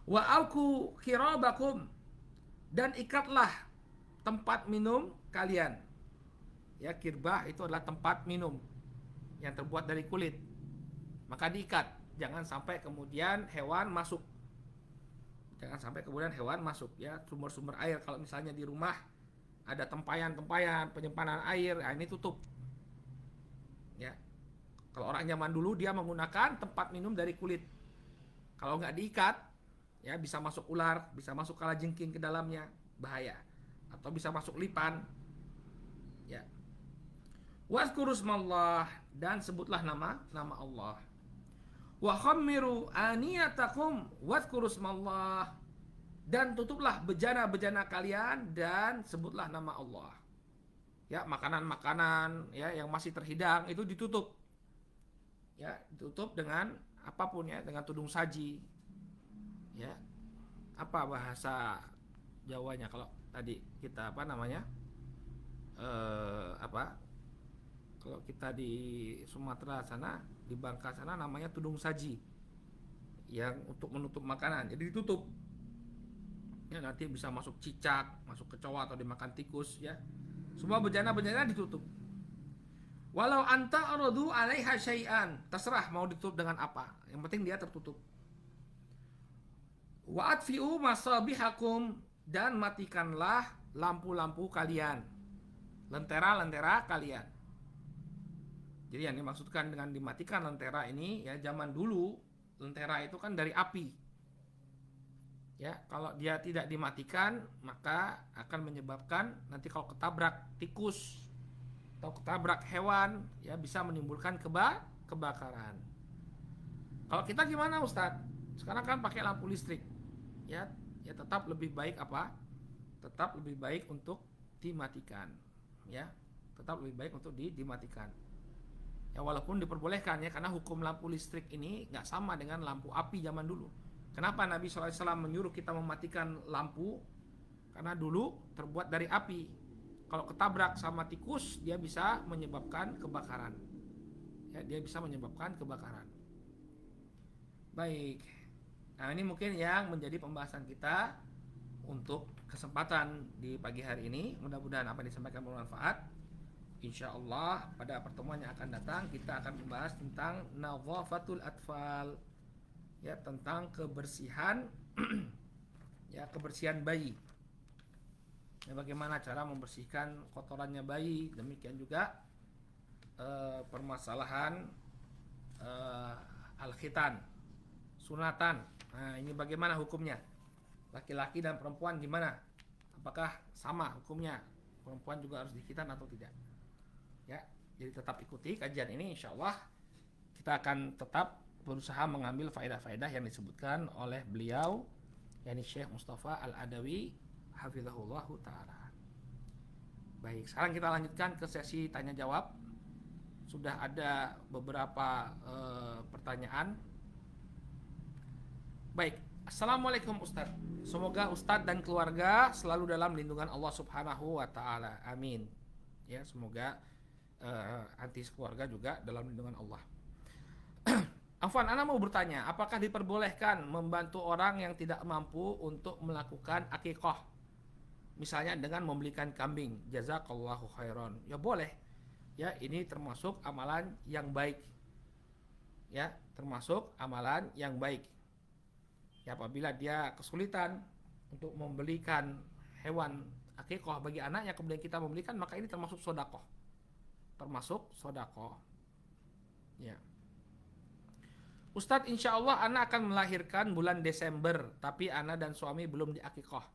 Wa auku khirabakum, dan ikatlah tempat minum kalian. Ya, kirbah itu adalah tempat minum yang terbuat dari kulit. Maka diikat, jangan sampai kemudian hewan masuk. Jangan sampai kemudian hewan masuk, ya, sumber-sumber air. Kalau misalnya di rumah ada tempayan-tempayan penyimpanan air, nah ini tutup. Ya. Kalau orang zaman dulu dia menggunakan tempat minum dari kulit. Kalau nggak diikat, ya, bisa masuk ular, bisa masuk kalajengking ke dalamnya, bahaya. Atau bisa masuk lipan. Ya. Wazkuru ismallah, dan sebutlah nama Allah. Wa khammiru aniyatakum wazkuru ismallah, dan tutuplah bejana-bejana kalian dan sebutlah nama Allah. Ya, makanan-makanan, ya, yang masih terhidang itu ditutup. Ya, ditutup dengan apapun, ya, dengan tudung saji. Ya. Apa bahasa Jawanya kalau tadi kita kalau kita di Sumatera sana, di Bangka sana namanya tudung saji, yang untuk menutup makanan. Jadi ditutup. Ya, nanti bisa masuk cicak, masuk kecoa atau dimakan tikus, ya. Semua bejana-bejana ditutup. Walau anta aradu 'alaiha syai'an, terserah mau ditutup dengan apa. Yang penting dia tertutup. Wa atfi'u masabihakum, dan matikanlah lampu-lampu kalian, lentera-lentera kalian. Jadi yang dimaksudkan dengan dimatikan lentera ini, ya, zaman dulu Lentera itu kan dari api. Ya, kalau dia tidak dimatikan maka akan menyebabkan nanti kalau ketabrak tikus atau ketabrak hewan ya bisa menimbulkan kebakaran. Kalau kita gimana Ustadz? Sekarang kan pakai lampu listrik. Ya, ya tetap lebih baik apa? Tetap lebih baik untuk dimatikan. Ya, tetap lebih baik untuk dimatikan. Ya walaupun diperbolehkan ya karena hukum lampu listrik ini nggak sama dengan lampu api zaman dulu. Kenapa Nabi SAW menyuruh kita mematikan lampu? Karena dulu terbuat dari api. Kalau ketabrak sama tikus, dia bisa menyebabkan kebakaran. Ya, dia bisa menyebabkan kebakaran. Baik. Nah, ini mungkin yang menjadi pembahasan kita untuk kesempatan di pagi hari ini. Mudah-mudahan apa yang disampaikan bermanfaat. Insya Allah pada pertemuan yang akan datang kita akan membahas tentang nadhafatul atfal. Ya, tentang kebersihan ya kebersihan bayi. Ya, bagaimana cara membersihkan kotorannya bayi, demikian juga permasalahan al-khitan, sunatan. Nah, ini bagaimana hukumnya? Laki-laki dan perempuan gimana? Apakah sama hukumnya? Perempuan juga harus dikhitan atau tidak? Ya, jadi tetap ikuti kajian ini, insya Allah kita akan tetap berusaha mengambil faedah-faedah yang disebutkan oleh beliau, yakni Syekh Mustafa Al-Adawi hafizahullah ta'ala. Baik, sekarang kita lanjutkan ke sesi tanya jawab. Sudah ada beberapa pertanyaan. Baik, Assalamualaikum Ustadz. Semoga Ustadz dan keluarga selalu dalam lindungan Allah Subhanahu wa ta'ala. Amin. Ya, semoga anti keluarga juga dalam lindungan Allah. Afwan, Ana mau bertanya, apakah diperbolehkan membantu orang yang tidak mampu untuk melakukan akikah? Misalnya dengan membelikan kambing. Jazakallahu khairan. Ya boleh. Ya, ini termasuk amalan yang baik. Ya, termasuk amalan yang baik. Ya, apabila dia kesulitan untuk membelikan hewan akikah bagi anaknya, kemudian kita membelikan, maka ini termasuk sedekah. Termasuk sedekah. Ya. Ustadz, insya Allah anak akan melahirkan bulan Desember, tapi anak dan suami belum diakikah.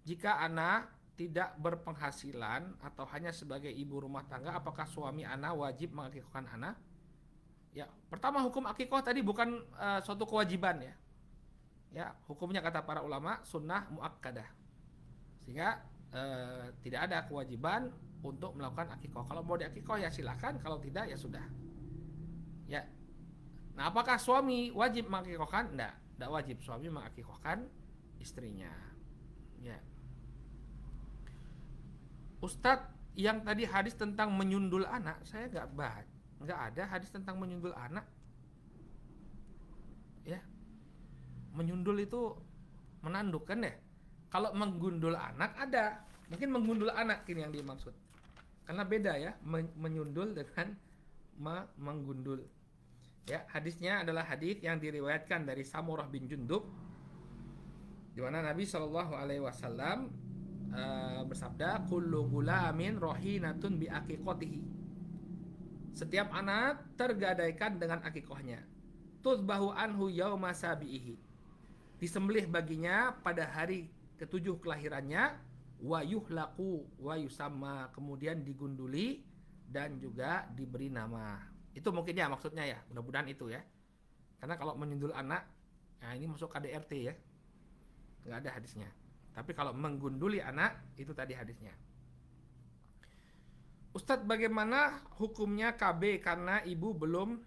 Jika anak tidak berpenghasilan atau hanya sebagai ibu rumah tangga, apakah suami anak wajib mengakikahkan anak? Ya, pertama hukum akikah tadi bukan suatu kewajiban ya. Ya, hukumnya kata para ulama sunnah muakkadah. Sehingga tidak ada kewajiban untuk melakukan akikah. Kalau mau diakikah ya silakan, kalau tidak ya sudah. Ya. Nah, apakah suami wajib mengakikahkan? Tidak wajib suami mengakikahkan istrinya. Ya. Ustadz, yang tadi hadis tentang menyundul anak, saya nggak ada hadis tentang menyundul anak. Ya, menyundul itu menanduk kan ya? Kalau menggundul anak ada, mungkin menggundul anak ini yang dimaksud. Karena beda ya, menyundul dengan menggundul. Ya, hadisnya adalah hadis yang diriwayatkan dari Samurah bin Jundub, di mana Nabi Shallallahu Alaihi Wasallam bersabda, "Kullu gulamin rohinatun bi aqiqatihi." Setiap anak tergadaikan dengan akikahnya. Tuzbahu anhu yauma sabihi. Disembelih baginya pada hari ketujuh kelahirannya, wa yuhlaqu wa yusamma, kemudian digunduli dan juga diberi nama. Itu mungkin ya maksudnya ya, mudah-mudahan itu ya. Karena kalau menyundul anak, nah ini masuk KDRT ya, nggak ada hadisnya. Tapi kalau menggunduli anak, itu tadi hadisnya. Ustadz, bagaimana hukumnya KB karena ibu belum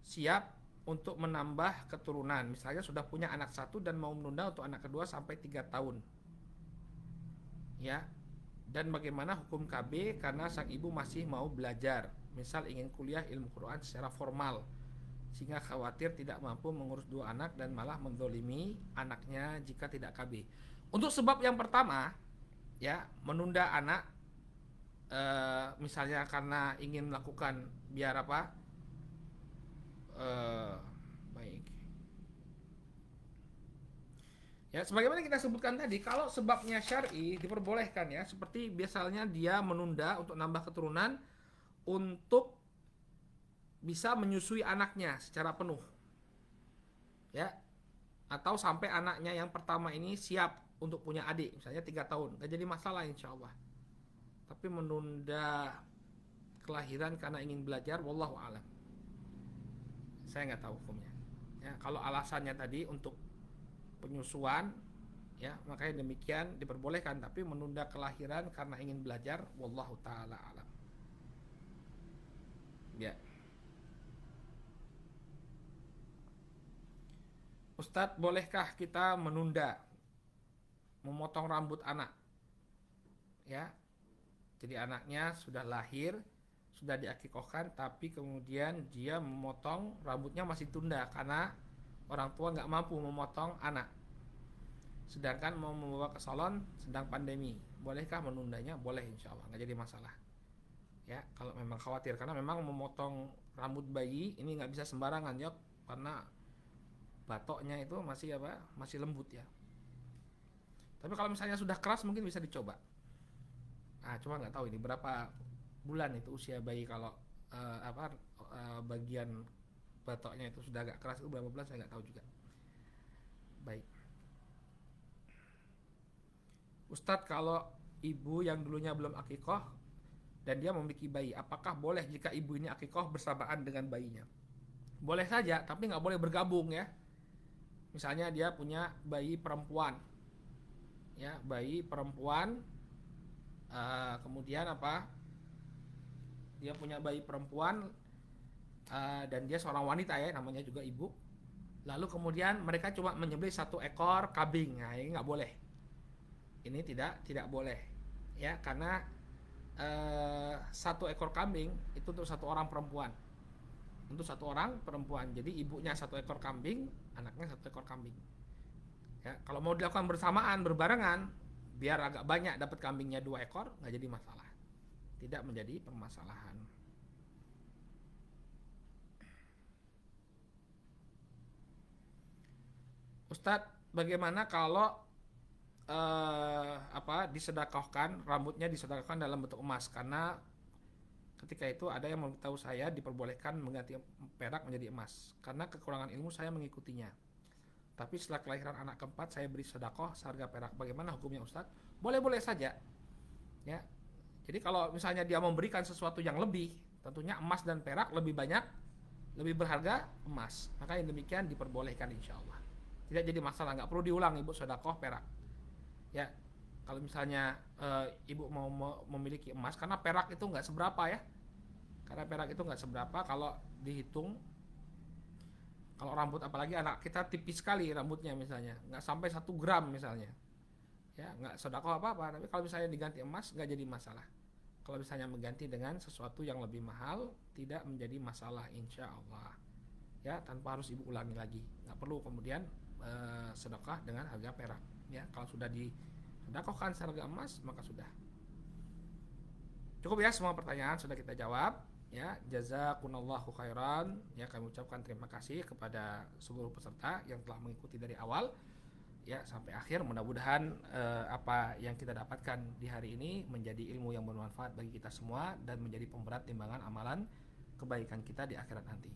siap untuk menambah keturunan? Misalnya sudah punya anak satu dan mau menunda untuk anak kedua sampai 3 tahun. Ya. Dan bagaimana hukum KB karena sang ibu masih mau belajar, misal ingin kuliah ilmu Quran secara formal, sehingga khawatir tidak mampu mengurus 2 anak dan malah menzolimi anaknya jika tidak KB. Untuk sebab yang pertama, ya, menunda anak misalnya karena ingin melakukan biar apa? Baik. Ya, sebagaimana kita sebutkan tadi, kalau sebabnya syar'i diperbolehkan ya, seperti biasanya dia menunda untuk nambah keturunan untuk bisa menyusui anaknya secara penuh. ya, atau sampai anaknya yang pertama ini siap untuk punya adik, misalnya 3 tahun, nggak jadi masalah insya Allah. Tapi menunda kelahiran karena ingin belajar, wallahu alam, saya nggak tahu hukumnya. Ya, kalau alasannya tadi untuk penyusuan, ya makanya demikian diperbolehkan. Tapi menunda kelahiran karena ingin belajar, wallahu taala alam. Ya, Ustadz, bolehkah kita menunda memotong rambut anak? Ya, jadi anaknya sudah lahir, sudah diakikohkan, tapi kemudian dia memotong rambutnya masih tunda karena orang tua nggak mampu memotong anak. Sedangkan mau membawa ke salon sedang pandemi, bolehkah menundanya? Boleh insya Allah, nggak jadi masalah. Ya, kalau memang khawatir, karena memang memotong rambut bayi ini nggak bisa sembarangan ya, karena batoknya itu masih masih lembut ya. Tapi kalau misalnya sudah keras mungkin bisa dicoba. Nah, cuma nggak tahu ini berapa bulan itu usia bayi kalau bagian batoknya itu sudah agak keras, itu berapa bulan saya nggak tahu juga. Baik. Ustadz, kalau ibu yang dulunya belum akikoh dan dia memiliki bayi, apakah boleh jika ibu ini akikoh bersamaan dengan bayinya? Boleh saja, tapi nggak boleh bergabung ya. Misalnya dia punya bayi perempuan, ya bayi perempuan, kemudian dia punya bayi perempuan, dan dia seorang wanita ya, namanya juga ibu. Lalu kemudian mereka cuma menyembelih 1 ekor kambing, nah ini nggak boleh. Ini tidak boleh, ya karena 1 ekor kambing itu untuk 1 orang perempuan, untuk 1 orang perempuan. Jadi ibunya 1 ekor kambing, anaknya 1 ekor kambing. Ya, kalau mau dilakukan bersamaan, berbarengan, biar agak banyak dapat kambingnya 2 ekor, nggak jadi masalah, tidak menjadi permasalahan. Ustadz, bagaimana kalau disedekahkan, rambutnya disedekahkan dalam bentuk emas? Karena ketika itu ada yang memberitahu saya diperbolehkan mengganti perak menjadi emas karena kekurangan ilmu saya mengikutinya. Tapi setelah kelahiran anak keempat saya beri sedekah seharga perak. Bagaimana hukumnya Ustadz? Boleh-boleh saja. Ya. Jadi kalau misalnya dia memberikan sesuatu yang lebih, tentunya emas dan perak lebih banyak, lebih berharga emas. Maka yang demikian diperbolehkan insya Allah. Tidak jadi masalah, nggak perlu diulang ibu sedekah perak. Ya, kalau misalnya ibu mau memiliki emas, karena perak itu nggak seberapa ya, karena perak itu nggak seberapa kalau dihitung. Kalau rambut, apalagi anak kita tipis sekali rambutnya, misalnya nggak sampai 1 gram misalnya, ya nggak sedekah apa-apa. Tapi kalau misalnya diganti emas nggak jadi masalah. Kalau misalnya mengganti dengan sesuatu yang lebih mahal tidak menjadi masalah insya Allah. Ya, tanpa harus ibu ulangi lagi, nggak perlu kemudian sedekah dengan harga perak. Ya, kalau sudah disedekahkan seharga emas maka sudah cukup ya. Semua pertanyaan sudah kita jawab ya. Jazakumullahu khairan ya. Kami ucapkan terima kasih kepada seluruh peserta yang telah mengikuti dari awal ya sampai akhir. Mudah-mudahan apa yang kita dapatkan di hari ini menjadi ilmu yang bermanfaat bagi kita semua dan menjadi pemberat timbangan amalan kebaikan kita di akhirat nanti.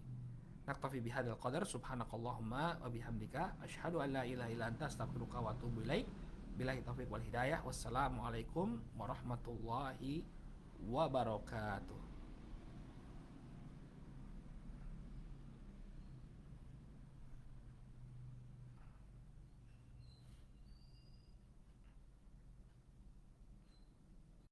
Naktafi bihadzal qadar, subhanakallahumma wa bihamdika asyhadu an la ilaha illa anta astaghfiruka wa atubu ilaik. Billahi taufiq wal hidayah. Wassalamualaikum warahmatullahi wabarakatuh.